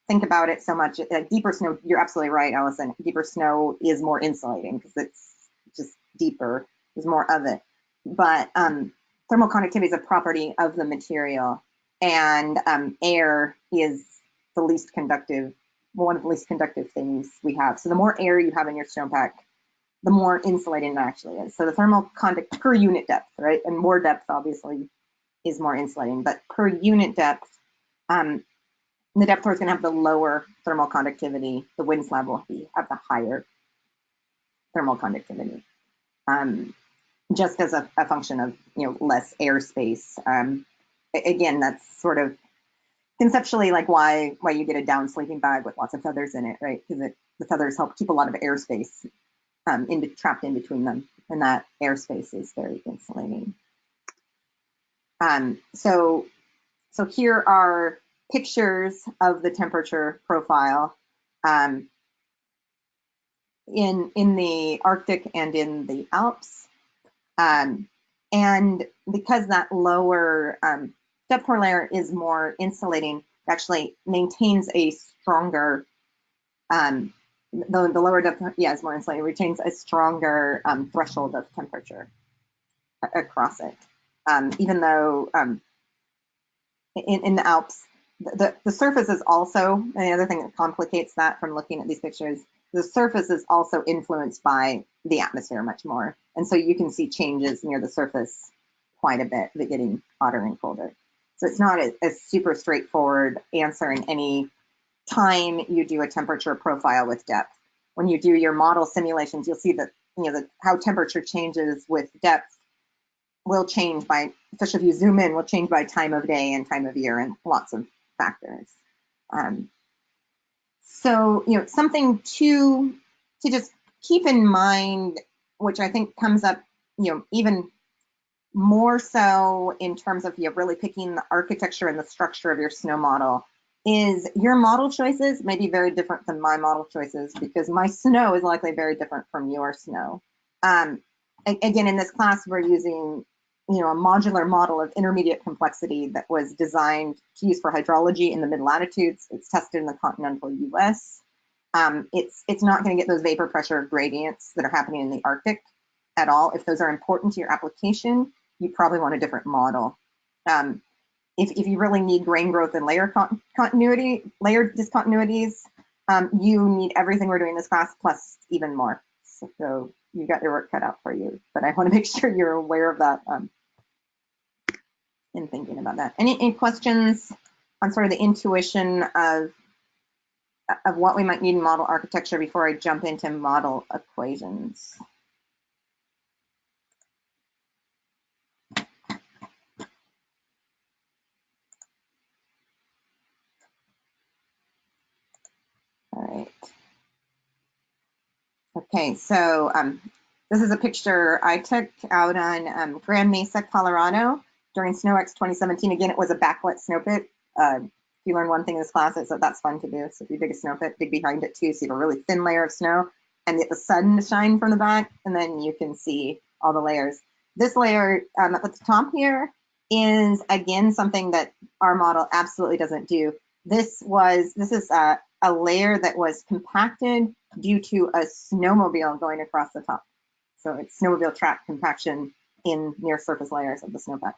think about it so much. Deeper snow, you're absolutely right, Allison. Deeper snow is more insulating because it's just deeper. There's more of it. But thermal conductivity is a property of the material, and air is the least conductive, one of the least conductive things we have. So the more air you have in your snowpack, the more insulating it actually is. So the thermal conduct per unit depth, right? And more depth obviously is more insulating, but per unit depth, the depth is going to have the lower thermal conductivity. The wind slab will have the higher thermal conductivity, just as a function of less airspace. Again, that's sort of conceptually like why you get a down sleeping bag with lots of feathers in it, right? Because the feathers help keep a lot of airspace trapped in between them, and that airspace is very insulating. So here are pictures of the temperature profile in the Arctic and in the Alps. And because that lower depth core layer is more insulating, it actually maintains a stronger, the lower depth, is more insulating, retains a stronger threshold of temperature across it. Even though in the Alps, the surface is also, and the other thing that complicates that from looking at these pictures, the surface is also influenced by the atmosphere much more. And so you can see changes near the surface quite a bit, but getting hotter and colder. So it's not a super straightforward answer in any time you do a temperature profile with depth. When you do your model simulations, you'll see that how temperature changes with depth will change by, especially if you zoom in, will change by time of day and time of year and lots of factors. So, something to just keep in mind, which I think comes up, even more so in terms of really picking the architecture and the structure of your snow model, is your model choices may be very different than my model choices, because my snow is likely very different from your snow. Again, in this class, we're using a modular model of intermediate complexity that was designed to use for hydrology in the mid-latitudes. It's tested in the continental US. It's not going to get those vapor pressure gradients that are happening in the Arctic at all. If those are important to your application, you probably want a different model. If you really need grain growth and layer discontinuities, you need everything we're doing in this class plus even more. So you've got your work cut out for you, but I want to make sure you're aware of that in thinking about that. Any questions on sort of the intuition of what we might need in model architecture before I jump into model equations? All right. Okay, so this is a picture I took out on Grand Mesa, Colorado during SnowX 2017. Again, it was a backlit snow pit. If you learn one thing in this class, it's that that's fun to do. So if you dig a snow pit, dig behind it too, so you have a really thin layer of snow and get the sun to shine from the back, and then you can see all the layers. This layer up at the top here is, again, something that our model absolutely doesn't do. This is a layer that was compacted due to a snowmobile going across the top. So it's snowmobile track compaction in near surface layers of the snowpack,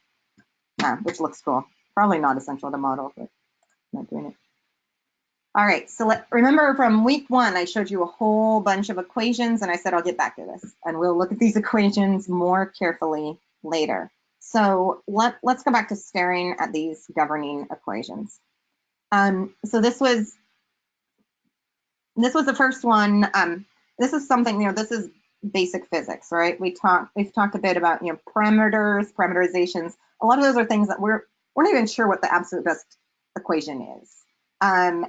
which looks cool. Probably not essential to model, but I'm not doing it. All right, so remember from week 1, I showed you a whole bunch of equations and I said I'll get back to this, and we'll look at these equations more carefully later. So let's go back to staring at these governing equations. So this was the first one. This is something, this is basic physics, right? We've talked a bit about, parameters, parameterizations. A lot of those are things that we're not even sure what the absolute best equation is.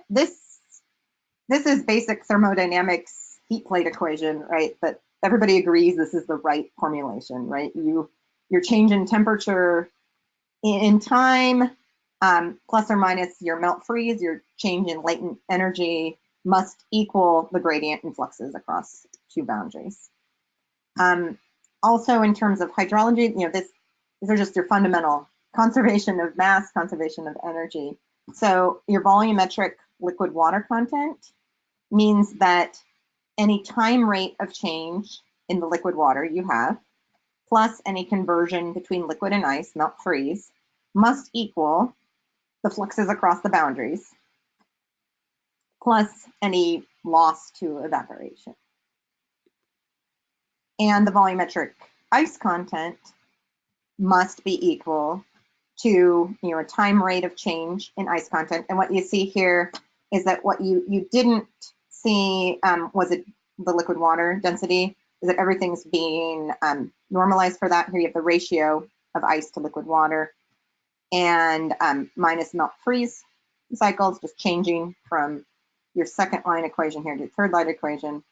This is basic thermodynamics heat plate equation, right? But everybody agrees this is the right formulation, right? Your change in temperature in time, plus or minus your melt freeze, your change in latent energy must equal the gradient in fluxes across 2 boundaries. Also, in terms of hydrology, these are just your fundamental conservation of mass, conservation of energy. So your volumetric liquid water content means that any time rate of change in the liquid water you have, plus any conversion between liquid and ice, melt freeze, must equal the fluxes across the boundaries, plus any loss to evaporation. and the volumetric ice content must be equal to a time rate of change in ice content. And what you see here is that what you didn't see was it the liquid water density, is that everything's being normalized for that. Here you have the ratio of ice to liquid water, and minus melt freeze cycles, just changing from your second line equation here to the third line equation.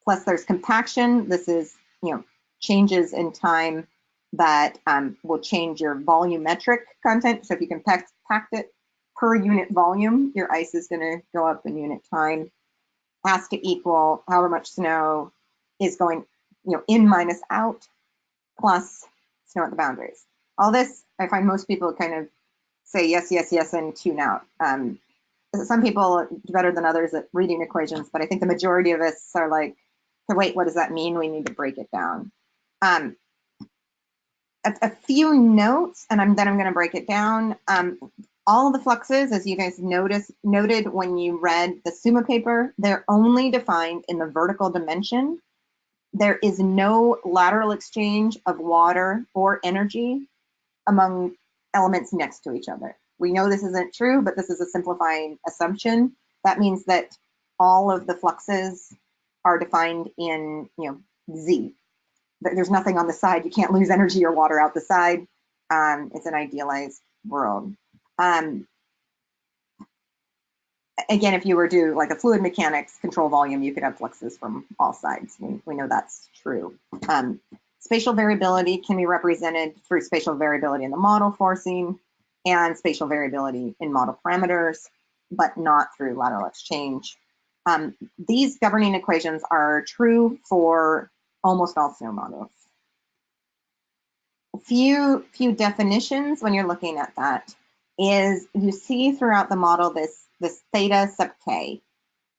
Plus there's compaction. This is changes in time that will change your volumetric content. So if you compact it per unit volume, your ice is going to go up in unit time. Has to equal however much snow is going in minus out, plus snow at the boundaries. All this, I find most people kind of say yes, yes, yes, and tune out. Some people do better than others at reading equations, but I think the majority of us are like, wait, what does that mean? We need to break it down. A few notes, and then I'm going to break it down. All of the fluxes, as you guys noted when you read the SUMA paper, they're only defined in the vertical dimension. There is no lateral exchange of water or energy among elements next to each other. We know this isn't true, but this is a simplifying assumption. That means that all of the fluxes are defined in Z. There's nothing on the side. You can't lose energy or water out the side. It's an idealized world. Again, if you were to do like a fluid mechanics control volume, you could have fluxes from all sides. We know that's true. Spatial variability can be represented through spatial variability in the model forcing and spatial variability in model parameters, but not through lateral exchange. These governing equations are true for almost all snow models. A few definitions when you're looking at that is you see throughout the model this theta sub k.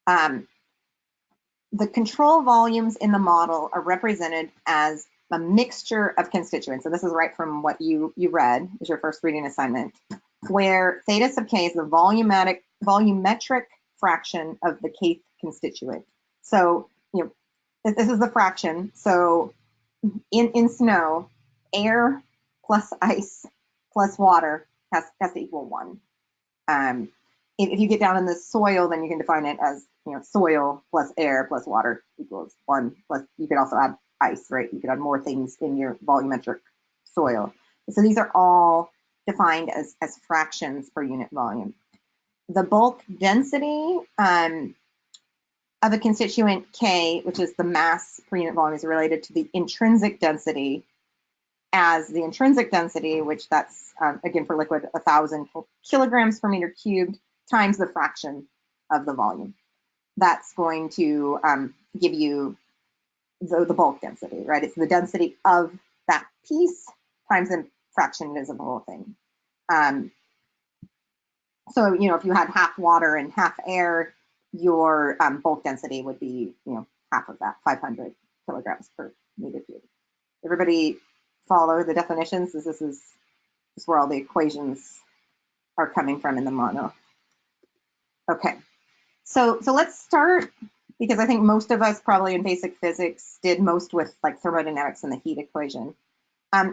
The control volumes in the model are represented as a mixture of constituents. So this is right from what you read as your first reading assignment, where theta sub k is the volumetric fraction of the kth constituent. So this is the fraction. So in snow, air plus ice plus water has to equal 1. If you get down in the soil, then you can define it as soil plus air plus water equals 1. Plus you could also add ice, right? You could add more things in your volumetric soil. So these are all defined as fractions per unit volume. The bulk density of a constituent K, which is the mass per unit volume, is related to the intrinsic density as the intrinsic density, which that's, again, for liquid, 1,000 kilograms per meter cubed times the fraction of the volume. That's going to give you the bulk density, right? It's the density of that piece times the fraction it is of the whole thing. So, if you had half water and half air, your bulk density would be, half of that, 500 kilograms per meter cubed. Everybody follow the definitions? This is where all the equations are coming from in the model. Okay, so let's start, because I think most of us probably in basic physics did most with like thermodynamics and the heat equation.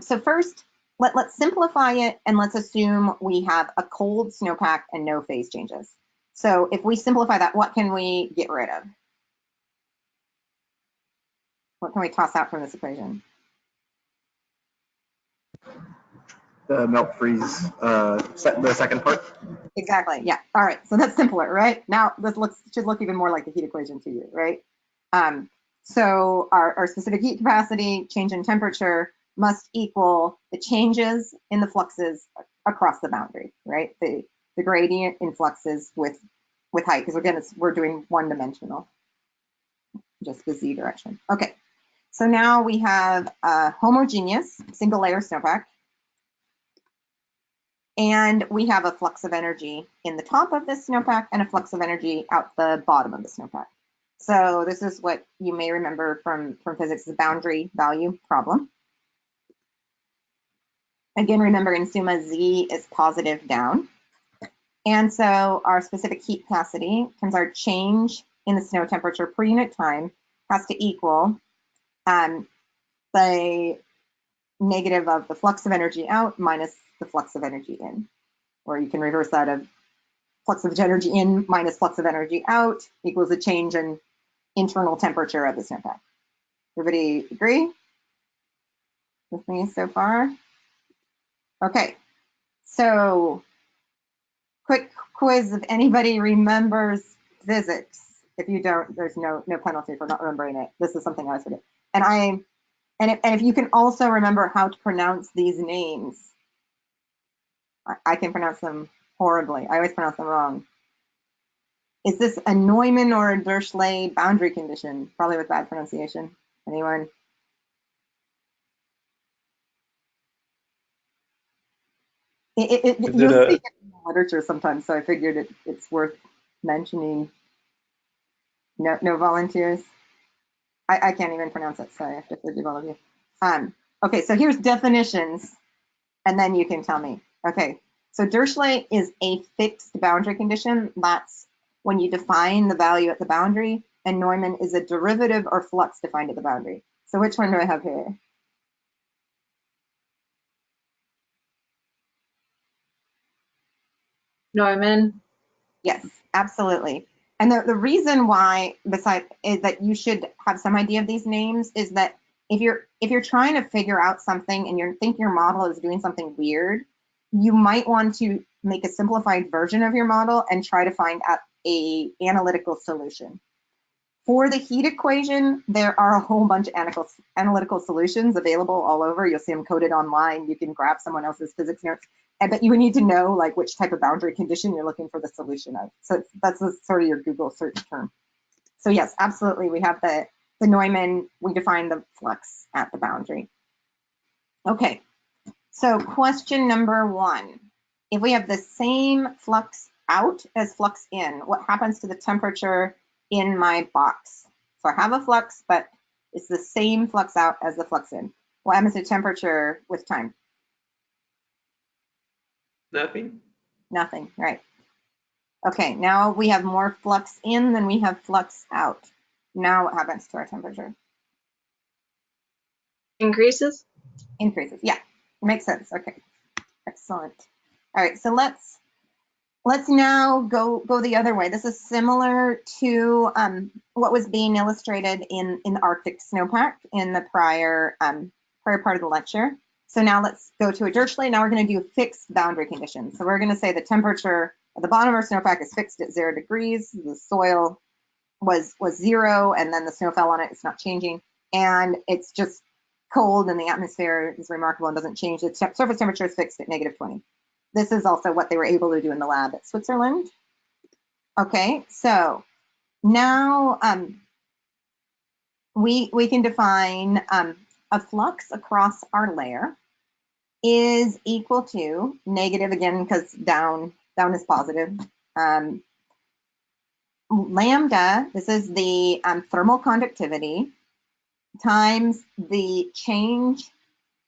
So first, let's simplify it, and let's assume we have a cold snowpack and no phase changes. So if we simplify that, what can we get rid of? What can we toss out from this equation? The melt freeze, the second part. Exactly, yeah. All right, so that's simpler, right? Now this should look even more like the heat equation to you, right? So our specific heat capacity, change in temperature, must equal the changes in the fluxes across the boundary, right? The gradient in fluxes with height, because again, we're doing one-dimensional, just the z direction. Okay, so now we have a homogeneous single-layer snowpack, and we have a flux of energy in the top of this snowpack and a flux of energy out the bottom of the snowpack. So this is what you may remember from physics, the boundary value problem. Again, remember in SUMA, Z is positive down. And so our specific heat capacity, times our change in the snow temperature per unit time, has to equal the negative of the flux of energy out minus the flux of energy in. Or you can reverse that of flux of energy in minus flux of energy out equals a change in internal temperature of the snowpack. Everybody agree with me so far? Okay, so quick quiz if anybody remembers physics. If you don't, there's no penalty for not remembering it. This is something I always forget. And if you can also remember how to pronounce these names, I can pronounce them horribly. I always pronounce them wrong. Is this a Neumann or a Dirichlet boundary condition? Probably with bad pronunciation. Anyone? You'll see it in the literature sometimes, so I figured it's worth mentioning. No volunteers? I can't even pronounce it, so I have to forgive all of you. Okay, so here's definitions, and then you can tell me. Okay, so Dirichlet is a fixed boundary condition. That's when you define the value at the boundary, and Neumann is a derivative or flux defined at the boundary. So which one do I have here? Neumann. Yes, absolutely. And the reason why, besides, is that you should have some idea of these names is that if you're trying to figure out something and you think your model is doing something weird, you might want to make a simplified version of your model and try to find out a analytical solution. For the heat equation, there are a whole bunch of analytical solutions available all over. You'll see them coded online. You can grab someone else's physics notes, but you would need to know like which type of boundary condition you're looking for the solution of. So that's sort of your Google search term. So yes, absolutely. We have the Neumann, we define the flux at the boundary. Okay, so question number 1. If we have the same flux out as flux in, what happens to the temperature in my box? So I have a flux, but it's the same flux out as the flux in. What happens to temperature with time? Nothing. Nothing, right. Okay, now we have more flux in than we have flux out. Now what happens to our temperature? Increases? Increases, yeah, makes sense, okay, excellent. All right, so let's now go the other way. This is similar to what was being illustrated in the Arctic snowpack in the prior part of the lecture. So now let's go to a Dirichlet. Now we're going to do fixed boundary conditions. So we're going to say the temperature at the bottom of our snowpack is fixed at 0 degrees. The soil was 0, and then the snow fell on it. It's not changing, and it's just cold, and the atmosphere is remarkable and doesn't change. The surface temperature is fixed at -20. This is also what they were able to do in the lab at Switzerland. Okay, so now we can define a flux across our layer is equal to negative, again, because down is positive. Lambda, this is the thermal conductivity, times the change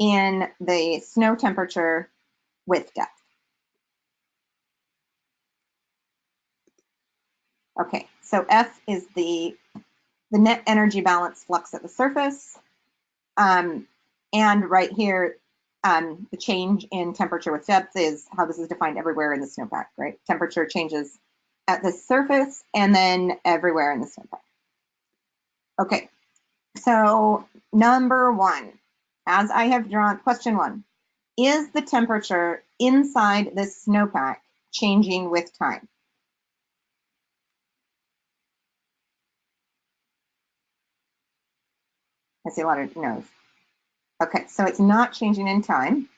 in the snow temperature with depth. Okay, so F is the net energy balance flux at the surface. And right here, the change in temperature with depth is how this is defined everywhere in the snowpack, right? Temperature changes at the surface and then everywhere in the snowpack. Okay, so number 1, as I have drawn, question 1, is the temperature inside the snowpack changing with time? I see a lot of no's. Okay, so it's not changing in time.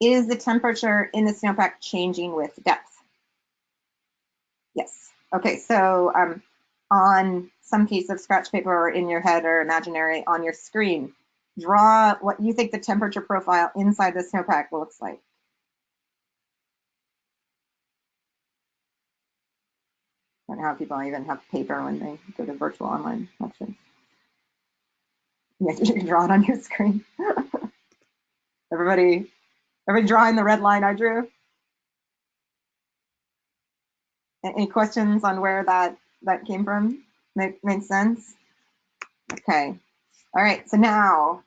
Is the temperature in the snowpack changing with depth? Yes. Okay, so on some piece of scratch paper or in your head or imaginary on your screen, draw what you think the temperature profile inside the snowpack looks like. I don't know how people even have paper when they go to virtual online lectures. Yeah, you can draw it on your screen. Everybody drawing the red line I drew? Any questions on where that came from? Makes sense? Okay. All right, so now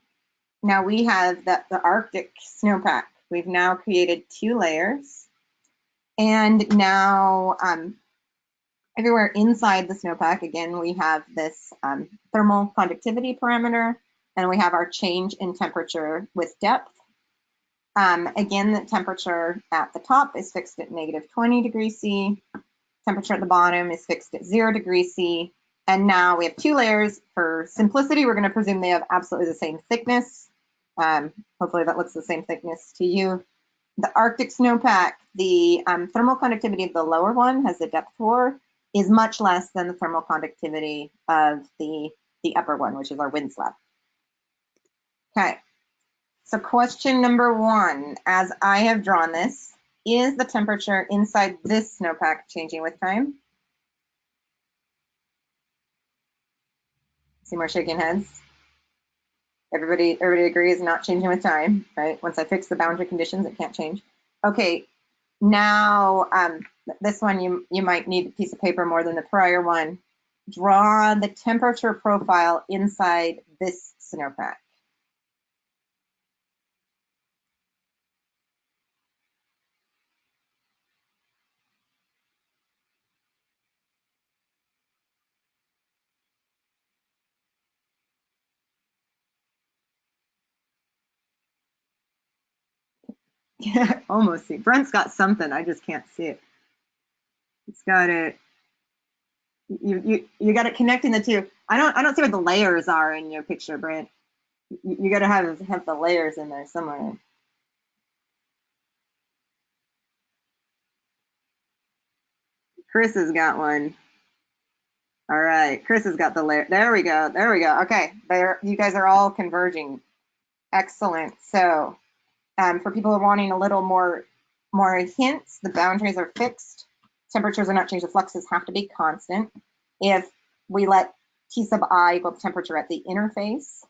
now we have the Arctic snowpack. We've now created 2 layers. And now everywhere inside the snowpack, again, we have this thermal conductivity parameter, and we have our change in temperature with depth. Again, the temperature at the top is fixed at -20 degrees C. Temperature at the bottom is fixed at 0 degrees C. And now we have 2 layers. For simplicity, we're going to presume they have absolutely the same thickness. Hopefully that looks the same thickness to you. The Arctic snowpack, the thermal conductivity of the lower one has a depth 4, is much less than the thermal conductivity of the upper one, which is our wind slab. Okay, so question number 1, as I have drawn this, is the temperature inside this snowpack changing with time? See more shaking heads. Everybody agrees not changing with time, right? Once I fix the boundary conditions, it can't change. Okay, now this one you might need a piece of paper more than the prior one. Draw the temperature profile inside this snowpack. Yeah, almost see. Brent's got something. I just can't see it. It's got it. You got it connecting the two. I don't see what the layers are in your picture, Brent. You got to have the layers in there somewhere. Chris has got one. All right, Chris has got the layer. There we go. There we go. Okay, there. You guys are all converging. Excellent. So, for people who are wanting a little more hints, the boundaries are fixed. Temperatures are not changed. The fluxes have to be constant. If we let T sub I equal the temperature at the interface,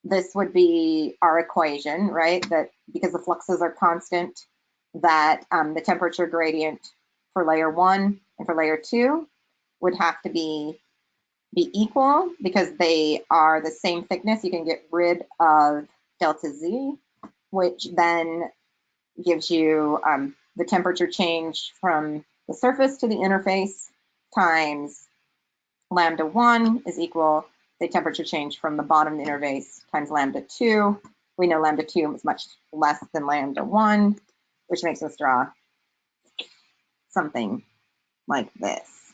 this would be our equation, right? That because the fluxes are constant, that the temperature gradient for layer 1 and for layer 2 would have to be equal because they are the same thickness. You can get rid of delta Z, which then gives you the temperature change from the surface to the interface times lambda 1 is equal the temperature change from the bottom of the interface times lambda 2. We know lambda 2 is much less than lambda 1, which makes us draw something like this.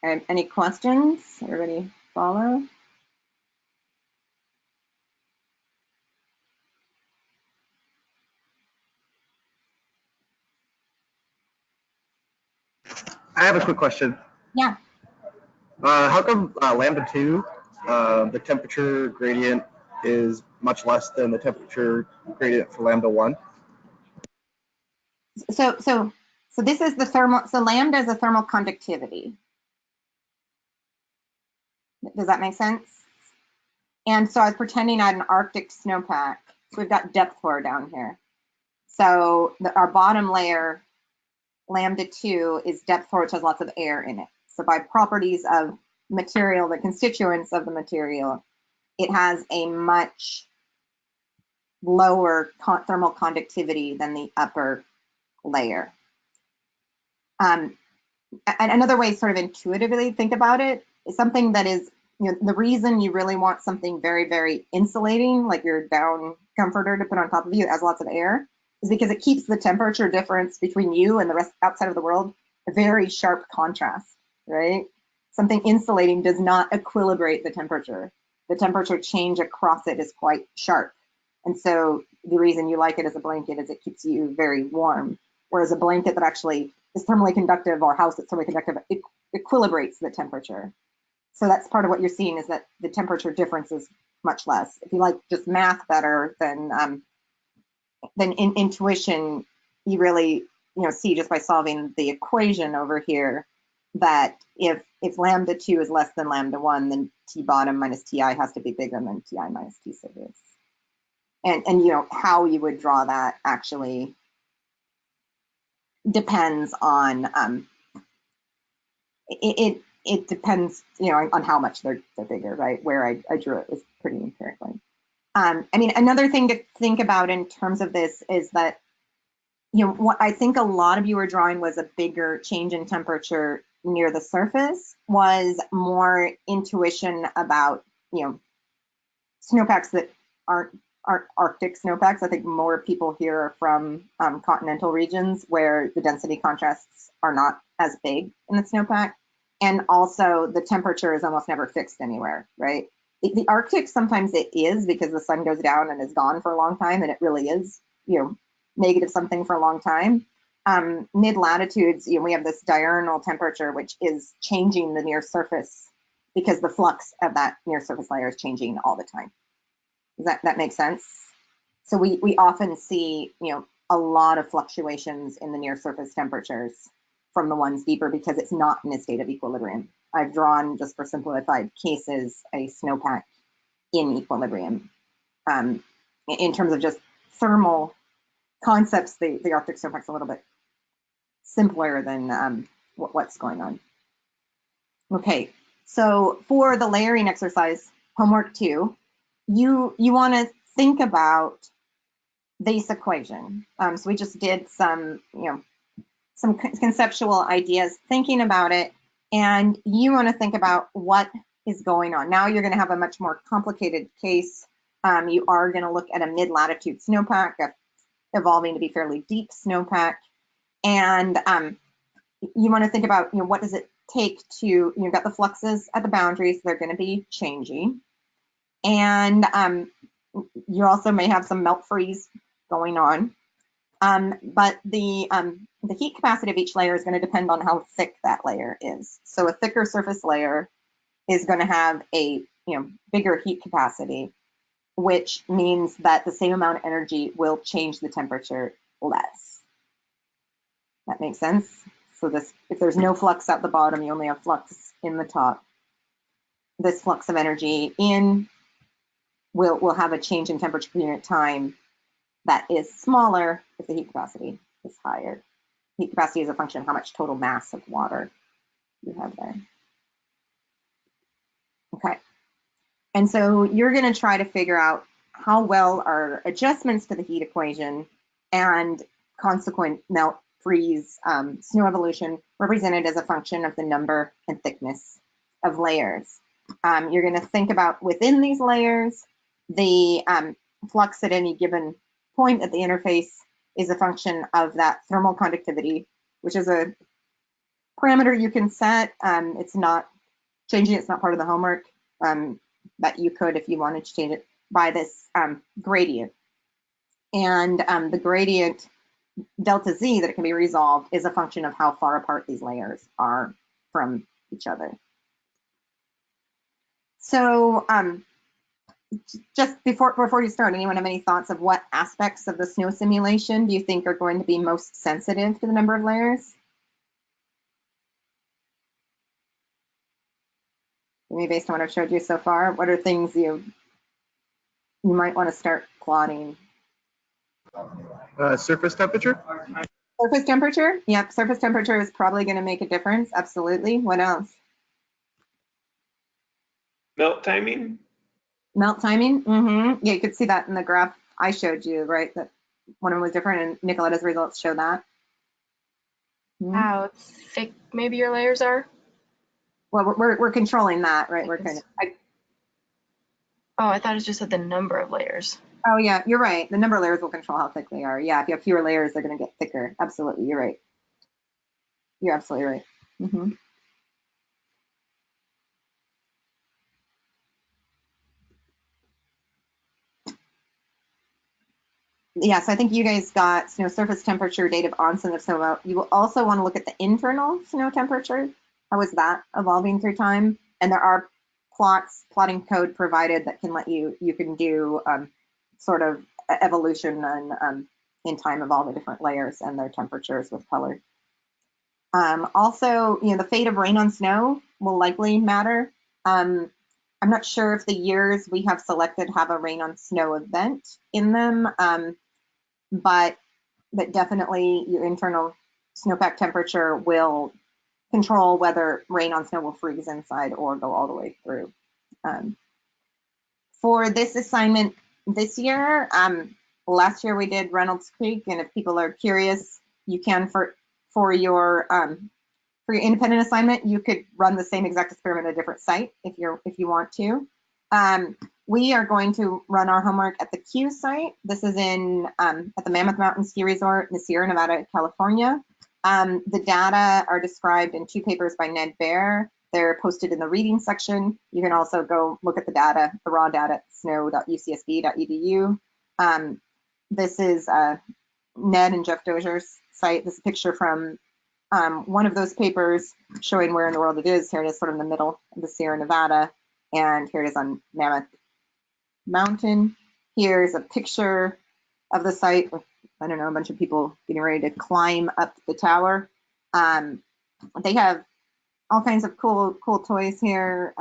Any questions? Everybody follow? I have a quick question. Yeah. How come lambda 2, the temperature gradient is much less than the temperature gradient for lambda 1? So this is the thermal. So lambda is a thermal conductivity. Does that make sense? And so I was pretending I had an Arctic snowpack. So we've got depth 4 down here. So our bottom layer, lambda 2, is depth 4, which has lots of air in it. So by properties of material, the constituents of the material, it has a much lower thermal conductivity than the upper layer. And another way, sort of intuitively think about it, is something that is, the reason you really want something very, very insulating, like your down comforter to put on top of you, it has lots of air, is because it keeps the temperature difference between you and the rest outside of the world a very sharp contrast, right? Something insulating does not equilibrate the temperature. The temperature change across it is quite sharp. And so the reason you like it as a blanket is it keeps you very warm. Whereas a blanket that actually is thermally conductive or a house that's thermally conductive, it equilibrates the temperature. So that's part of what you're seeing is that the temperature difference is much less. If you like just math better than in intuition, you really see just by solving the equation over here that if lambda 2 is less than lambda 1, then T bottom minus Ti has to be bigger than Ti minus T sub is. And how you would draw that actually depends on it it depends, you know, on how much they're bigger, right? Where I drew it was pretty empirically. I mean, another thing to think about in terms of this is that, you know, what I think a lot of you were drawing was a bigger change in temperature near the surface, was more intuition about, you know, snowpacks that aren't Arctic snowpacks. I think more people here are from continental regions where the density contrasts are not as big in the snowpack. And also the temperature is almost never fixed anywhere, right? The Arctic, sometimes it is because the sun goes down and is gone for a long time, and it really is, you know, negative something for a long time. Mid latitudes, you know, we have this diurnal temperature, which is changing the near surface because the flux of that near surface layer is changing all the time. Does that make sense? So we often see, you know, a lot of fluctuations in the near surface temperatures from the ones deeper because it's not in a state of equilibrium. I've drawn, just for simplified cases, a snowpack in equilibrium. In terms of just thermal concepts, the Arctic snowpack's a little bit simpler than what's going on. Okay, so for the layering exercise, homework 2, you want to think about this equation. So we just did some, you know, some conceptual ideas thinking about it, and you want to think about what is going on. Now you're going to have a much more complicated case. You are going to look at a mid-latitude snowpack, evolving to be fairly deep snowpack, and you want to think about, you know, what does it take to, you've got the fluxes at the boundaries, they're going to be changing, and you also may have some melt freeze going on. But the heat capacity of each layer is going to depend on how thick that layer is. So a thicker surface layer is going to have a, you know, bigger heat capacity, which means that the same amount of energy will change the temperature less. That makes sense? So this, if there's no flux at the bottom, you only have flux in the top. This flux of energy in will have a change in temperature per unit time that is smaller if the heat capacity is higher. Heat capacity is a function of how much total mass of water you have there. Okay, and so you're going to try to figure out how well are adjustments to the heat equation and consequent melt, freeze, snow evolution represented as a function of the number and thickness of layers. You're going to think about within these layers, the flux at any given point at the interface is a function of that thermal conductivity, which is a parameter you can set. It's not changing, it's not part of the homework, but you could, if you wanted to change it, by this gradient. And the gradient delta Z that it can be resolved is a function of how far apart these layers are from each other. So just before you start, anyone have any thoughts of what aspects of the snow simulation do you think are going to be most sensitive to the number of layers? Maybe based on what I've showed you so far, what are things you might want to start plotting? Surface temperature? Surface temperature? Yep, surface temperature is probably going to make a difference. Absolutely. What else? Melt timing? Melt timing? Mm-hmm. Yeah, you could see that in the graph I showed you, right? That one of them was different, and Nicoletta's results show that. How thick maybe your layers are? Well, we're controlling that, right? We're kind of. Oh, I thought it just said the number of layers. Oh yeah, you're right. The number of layers will control how thick they are. Yeah, if you have fewer layers, they're going to get thicker. Absolutely, you're right. You're absolutely right. Mm-hmm. Yes, I think you guys got snow surface temperature, date of onset of snow melt. You will also want to look at the internal snow temperature. How is that evolving through time? And there are plotting code provided that can let you can do sort of evolution and in time of all the different layers and their temperatures with color. Also, you know, the fate of rain on snow will likely matter. I'm not sure if the years we have selected have a rain on snow event in them, but definitely your internal snowpack temperature will control whether rain on snow will freeze inside or go all the way through. For this assignment this year, last year we did Reynolds Creek, and if people are curious, you can for your independent assignment, you could run the same exact experiment at a different site if you want to. We are going to run our homework at the Q site. This is in at the Mammoth Mountain Ski Resort in the Sierra Nevada, California. The data are described in 2 papers by Ned Baer. They're posted in the reading section. You can also go look at the data, the raw data at snow.ucsb.edu. This is Ned and Jeff Dozier's site. This is a picture from one of those papers showing where in the world it is. Here it is sort of in the middle of the Sierra Nevada, and here it is on Mammoth Mountain. Here's a picture of the site with, I don't know, a bunch of people getting ready to climb up the tower. They have all kinds of cool toys here,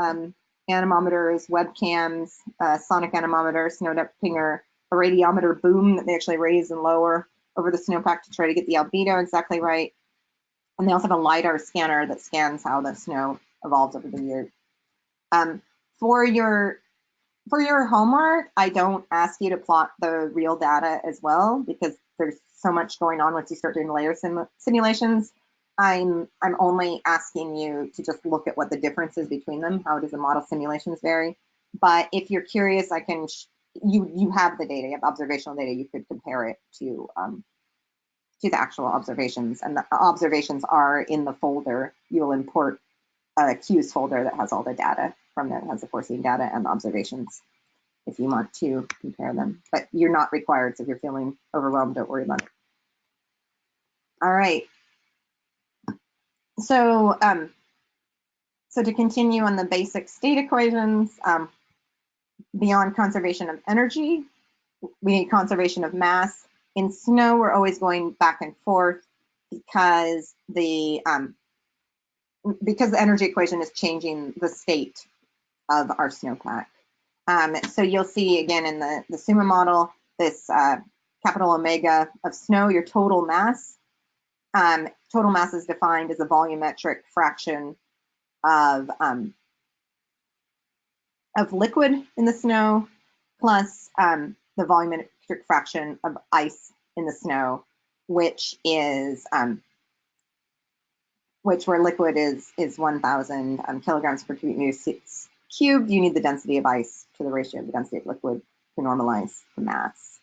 anemometers, webcams, sonic anemometer, snow depth pinger, a radiometer boom that they actually raise and lower over the snowpack to try to get the albedo exactly right. And they also have a LiDAR scanner that scans how the snow evolves over the years. For your homework, I don't ask you to plot the real data as well, because there's so much going on once you start doing layer simulations. I'm only asking you to just look at what the difference is between them. How does the model simulations vary? But if you're curious, I can. You have the data, you have observational data. You could compare it to the actual observations, and the observations are in the folder. You will import a Q's folder that has all the data from that, has the foreseen data and the observations if you want to compare them. But you're not required, so if you're feeling overwhelmed, don't worry about it. All right. So, so to continue on the basic state equations, beyond conservation of energy, we need conservation of mass. In snow, we're always going back and forth because the energy equation is changing the state of our snowpack. So you'll see again in the SUMA model, this capital omega of snow, your total mass. Total mass is defined as a volumetric fraction of liquid in the snow plus the volumetric fraction of ice in the snow, which is where liquid is 1,000 kilograms per cubic meter cubed. You need the density of ice to the ratio of the density of liquid to normalize the mass.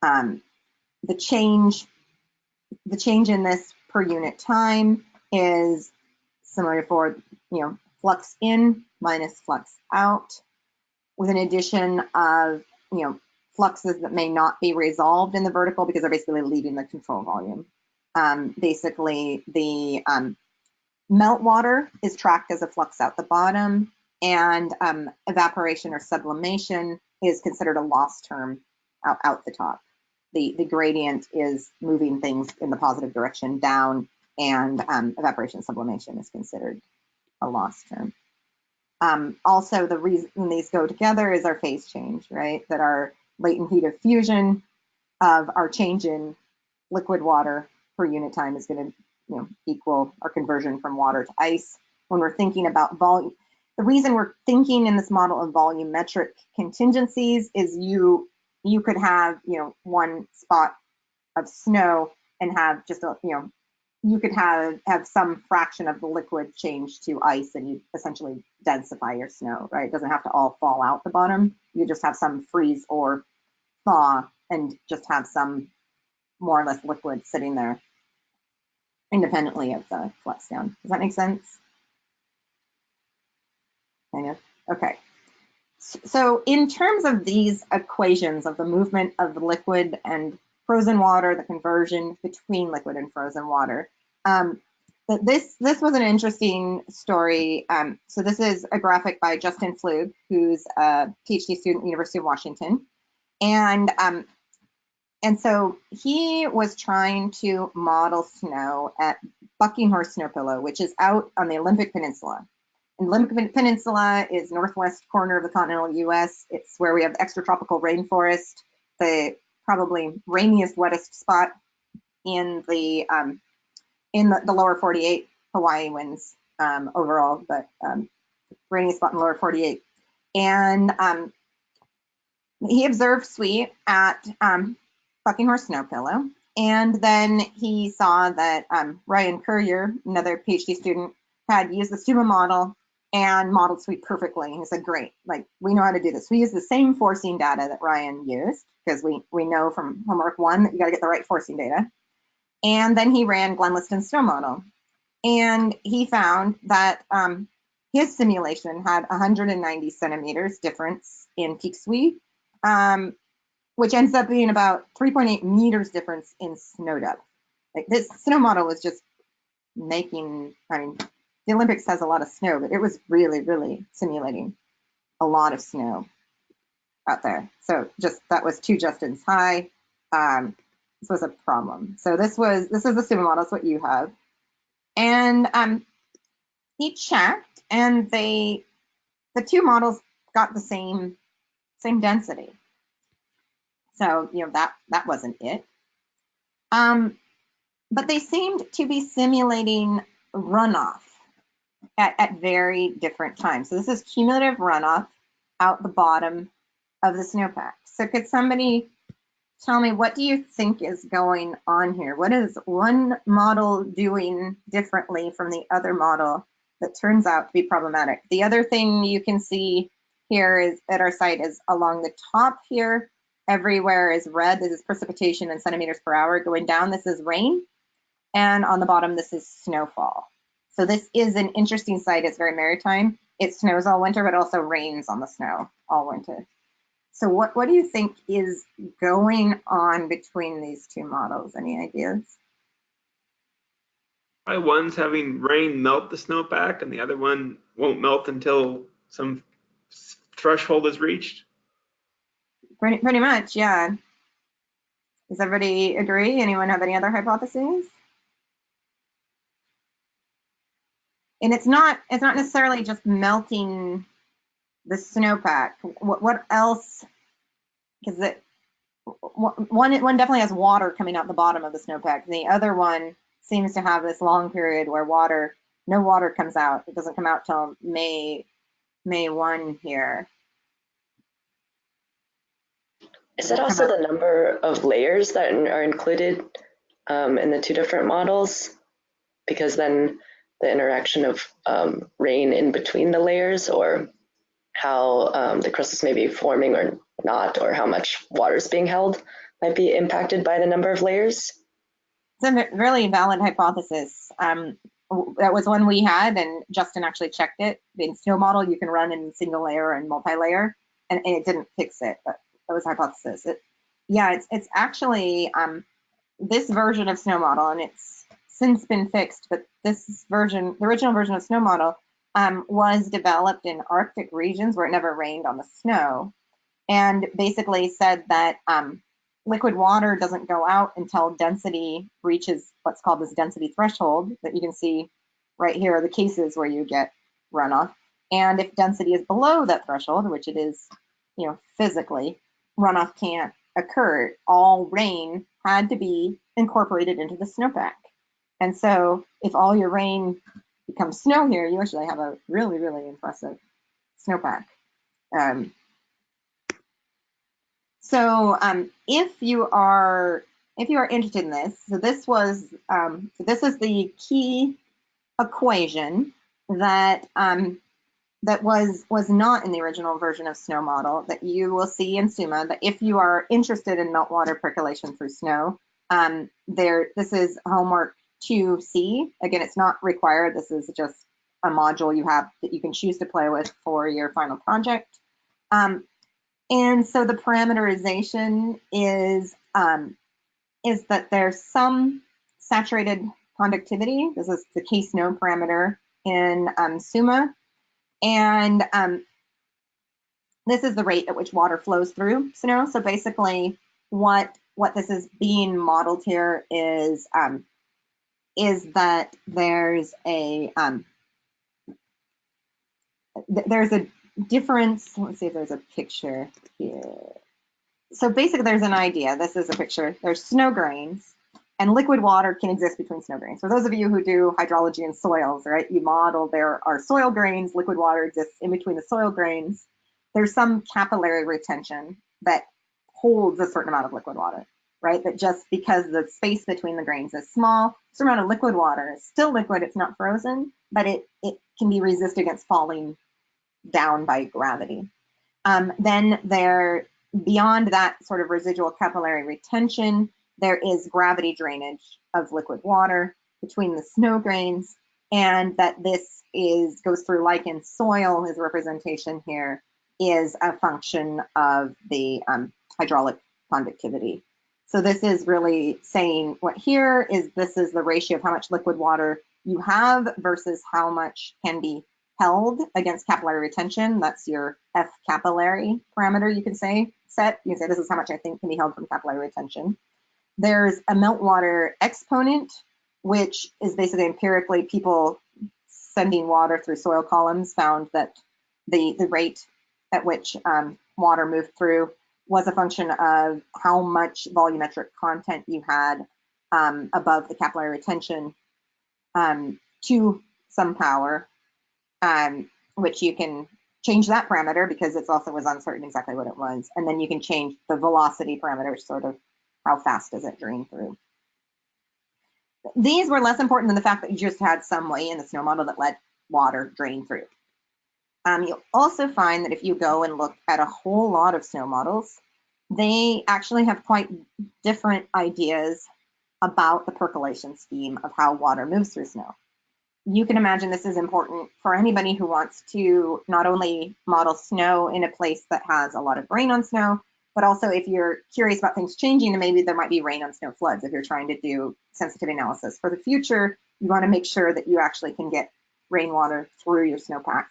The change in this per unit time is similar for flux in minus flux out, with an addition of fluxes that may not be resolved in the vertical because they're basically leaving the control volume. Basically, the melt water is tracked as a flux out the bottom, and evaporation or sublimation is considered a loss term out the top. The gradient is moving things in the positive direction down, and evaporation and sublimation is considered a loss term. Also, the reason these go together is our phase change, right? That our latent heat of fusion of our change in liquid water per unit time is going to equal our conversion from water to ice. When we're thinking about volume, the reason we're thinking in this model of volumetric contingencies is you could have one spot of snow and have just a you could have some fraction of the liquid change to ice, and you essentially densify your snow, right? It doesn't have to all fall out the bottom. You just have some freeze or thaw and just have some more or less liquid sitting there independently of the flux down. Does that make sense? Kind of. Okay. So in terms of these equations of the movement of the liquid and frozen water, the conversion between liquid and frozen water, this was an interesting story. So this is a graphic by Justin Flug, who's a PhD student at the University of Washington. And so he was trying to model snow at Bucking Horse Snow Pillow, which is out on the Olympic Peninsula. And the Olympic Peninsula is northwest corner of the continental U.S. It's where we have extratropical rainforest, the probably rainiest, wettest spot in the lower 48 Hawaii winds overall, but rainy spot in the lower 48. And he observed SWE at Bucking Horse Snow Pillow. And then he saw that Ryan Currier, another PhD student, had used the STUMA model and modeled SWE perfectly. And he said, great, like we know how to do this. We use the same forcing data that Ryan used, because we know from homework 1 that you got to get the right forcing data. And then he ran Glenn Liston's snow model. And he found that his simulation had 190 centimeters difference in peak SWE, which ends up being about 3.8 meters difference in snow depth. Like this snow model was just making, I mean, the Olympics has a lot of snow, but it was really, really simulating a lot of snow out there. So just that was 2 Justins high. This was a problem. So this is the SUMA model, it's what you have. And he checked, and the 2 models got the same density. So, you know, that wasn't it. But they seemed to be simulating runoff at very different times. So this is cumulative runoff out the bottom of the snowpack. So could somebody tell me, what do you think is going on here? What is one model doing differently from the other model that turns out to be problematic? The other thing you can see here is at our site is along the top here, everywhere is red. This is precipitation in centimeters per hour. Going down, this is rain. And on the bottom, this is snowfall. So this is an interesting site. It's very maritime. It snows all winter, but also rains on the snow all winter. So what do you think is going on between these 2 models? Any ideas? One's having rain melt the snowpack, and the other one won't melt until some threshold is reached. Pretty much, yeah. Does everybody agree? Anyone have any other hypotheses? And it's not necessarily just melting the snowpack. What else? Because one definitely has water coming out the bottom of the snowpack. The other one seems to have this long period where no water comes out. It doesn't come out till May 1 here. Is it also the number of layers that are included in the 2 different models? Because then the interaction of rain in between the layers, or how the crystals may be forming or not, or how much water is being held, might be impacted by the number of layers? It's a really valid hypothesis. That was one we had, and Justin actually checked it. In snow model, you can run in single layer and multi-layer, and it didn't fix it, but that was a hypothesis. It's actually this version of snow model, and it's since been fixed, but this version, the original version of snow model, was developed in Arctic regions where it never rained on the snow, and basically said that liquid water doesn't go out until density reaches what's called this density threshold that you can see right here are the cases where you get runoff. And if density is below that threshold, which it is, you know, physically, runoff can't occur. All rain had to be incorporated into the snowpack. And so if all your rain becomes snow here, you actually have a really, really impressive snowpack. So if you are interested in this, so this is the key equation that that was not in the original version of snow model that you will see in SUMA. That if you are interested in meltwater percolation through snow, this is homework 2C. Again, it's not required. This is just a module you have that you can choose to play with for your final project. And so the parameterization is that there's some saturated conductivity. This is the K-snow parameter in SUMA. And this is the rate at which water flows through snow. So basically what this is being modeled here is that there's a difference. Let's see if there's a picture here. So basically there's an idea. This is a picture. There's snow grains, And liquid water can exist between snow grains. For those of you who do hydrology and soils, right, you model there are soil grains, liquid water exists in between the soil grains. There's some capillary retention that holds a certain amount of liquid water, right? That just because the space between the grains is small, certain amount of liquid water is still liquid, it's not frozen, but it can be resist against falling down by gravity. Then there, beyond that sort of residual capillary retention, there is gravity drainage of liquid water between the snow grains, and that this goes through, like in soil, his representation here is a function of the hydraulic conductivity. So this is really saying what here is, this is the ratio of how much liquid water you have versus how much can be held against capillary retention. That's your F capillary parameter, you can say, set. You can say this is how much I think can be held from capillary retention. There's a meltwater exponent, which is basically empirically people sending water through soil columns found that the rate at which water moved through was a function of how much volumetric content you had above the capillary retention to some power, which you can change that parameter because it also was uncertain exactly what it was. And then you can change the velocity parameter, which sort of how fast does it drain through. These were less important than the fact that you just had some way in the snow model that let water drain through. You'll also find that if you go and look at a whole lot of snow models, they actually have quite different ideas about the percolation scheme of how water moves through snow. You can imagine this is important for anybody who wants to not only model snow in a place that has a lot of rain on snow, but also if you're curious about things changing, and maybe there might be rain on snow floods. If you're trying to do sensitivity analysis for the future, you want to make sure that you actually can get rainwater through your snowpack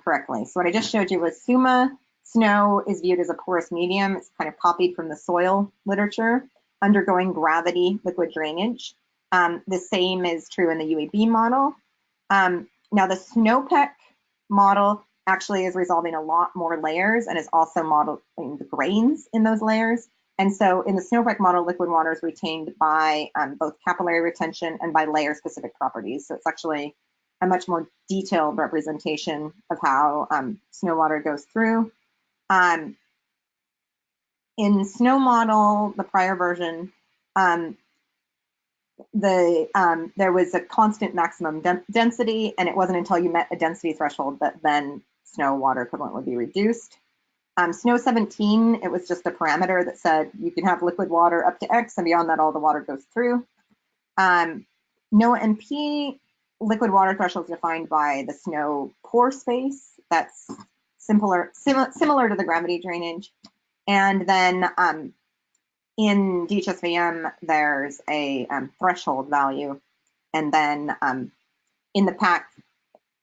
correctly. So what I just showed you was SUMA. Snow is viewed as a porous medium. It's kind of copied from the soil literature, undergoing gravity liquid drainage. The same is true in the UAB model. Now the snowpack model actually is resolving a lot more layers and is also modeling the grains in those layers. And so in the snowpack model, liquid water is retained by both capillary retention and by layer specific properties. So it's actually a much more detailed representation of how snow water goes through. In snow model, the prior version, there was a constant maximum density, and it wasn't until you met a density threshold that then snow water equivalent would be reduced. Snow 17, it was just a parameter that said you can have liquid water up to X, and beyond that, all the water goes through. NOAA NP, liquid water threshold is defined by the snow pore space. That's similar to the gravity drainage. And then in DHSVM, there's a threshold value. And then in the pack,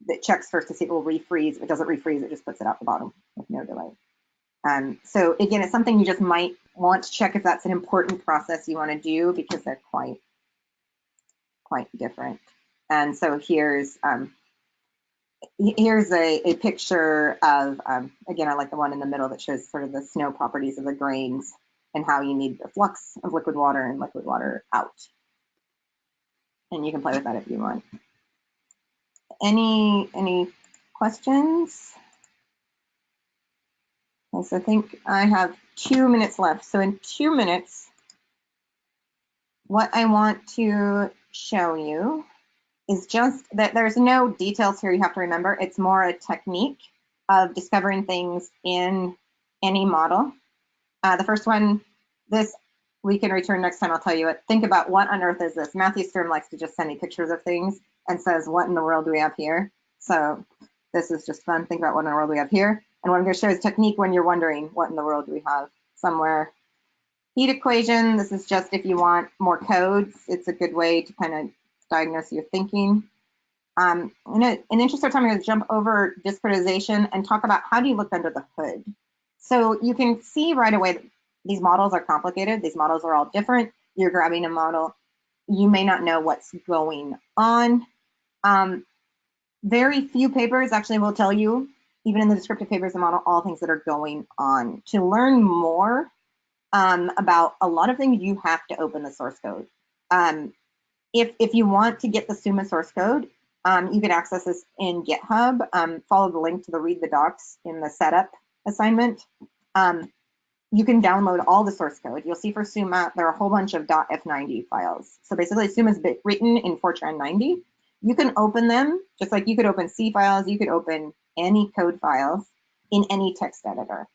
that checks first to see it will refreeze. If it doesn't refreeze, it just puts it out the bottom with no delay. So again, it's something you just might want to check if that's an important process you want to do, because they're quite different. And so here's a picture of, again, I like the one in the middle that shows sort of the snow properties of the grains and how you need the flux of liquid water and liquid water out. And you can play with that if you want. Any questions? Okay, so I think I have 2 minutes left. So in 2 minutes, what I want to show you is just that there's no details here you have to remember. It's more a technique of discovering things in any model. The first one, this we can return next time, I'll tell you it. Think about what on earth is this? Matthew Sturm likes to just send me pictures of things and says, what in the world do we have here? So this is just fun. Think about what in the world we have here. And what I'm going to show is technique when you're wondering what in the world do we have somewhere. Heat equation, this is just if you want more codes, it's a good way to kind of diagnose your thinking. In the interest of time, I'm going to jump over discretization and talk about how do you look under the hood. So you can see right away that these models are complicated. These models are all different. You're grabbing a model. You may not know what's going on. Very few papers actually will tell you, even in the descriptive papers, the model, all things that are going on. To learn more about a lot of things, you have to open the source code. If you want to get the SUMA source code, you can access this in GitHub. Follow the link to the read the docs in the setup assignment. You can download all the source code. You'll see for SUMA, there are a whole bunch of .f90 files. So basically SUMA is written in Fortran 90. You can open them, just like you could open C files, you could open any code files in any text editor.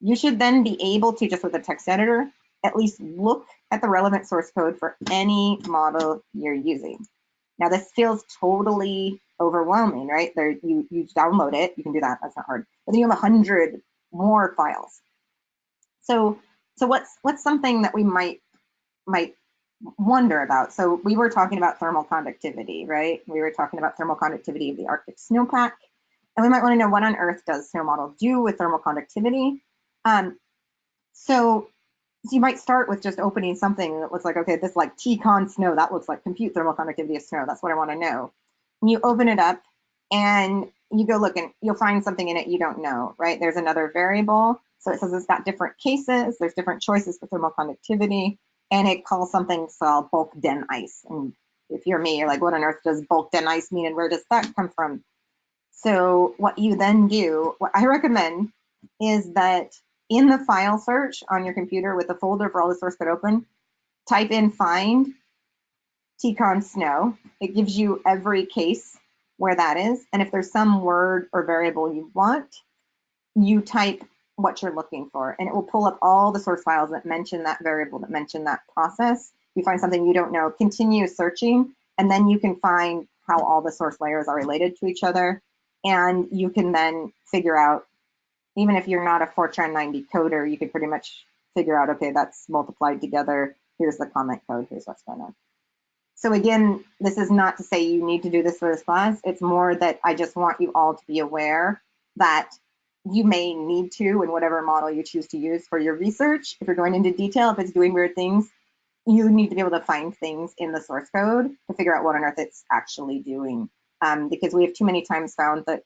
You should then be able to, just with a text editor, at least look at the relevant source code for any model you're using. Now this feels totally overwhelming, right? You download it, you can do that, that's not hard. But then you have 100 more files. So what's something that we might wonder about? So we were talking about thermal conductivity, right? We were talking about thermal conductivity of the Arctic snowpack. And we might want to know, what on earth does snow model do with thermal conductivity? So you might start with just opening something that looks like, okay, this like TCon snow, that looks like compute thermal conductivity of snow. That's what I want to know. And you open it up and you go look and you'll find something in it you don't know, right? There's another variable. So it says it's got different cases. There's different choices for thermal conductivity. And it calls something called bulk den ice. And if you're me, you're like, what on earth does bulk den ice mean? And where does that come from? So what you then do, what I recommend is that in the file search on your computer with the folder for all the source code open, type in find TCon snow. It gives you every case where that is. And if there's some word or variable you want, you type what you're looking for, and it will pull up all the source files that mention that variable, that mention that process. If you find something you don't know, continue searching, and then you can find how all the source layers are related to each other. And you can then figure out, even if you're not a Fortran 90 coder, you can pretty much figure out, okay, that's multiplied together. Here's the comment code. Here's what's going on. So again, this is not to say you need to do this for this class. It's more that I just want you all to be aware that you may need to, in whatever model you choose to use for your research, if you're going into detail, if it's doing weird things, you need to be able to find things in the source code to figure out what on earth it's actually doing. Because we have too many times found that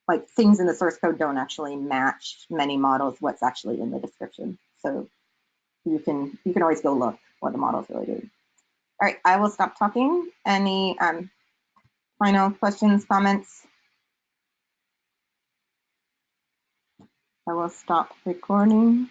like things in the source code don't actually match many models what's actually in the description. So you can always go look what the model's really doing. All right, I will stop talking. Any final questions, comments? I will stop recording.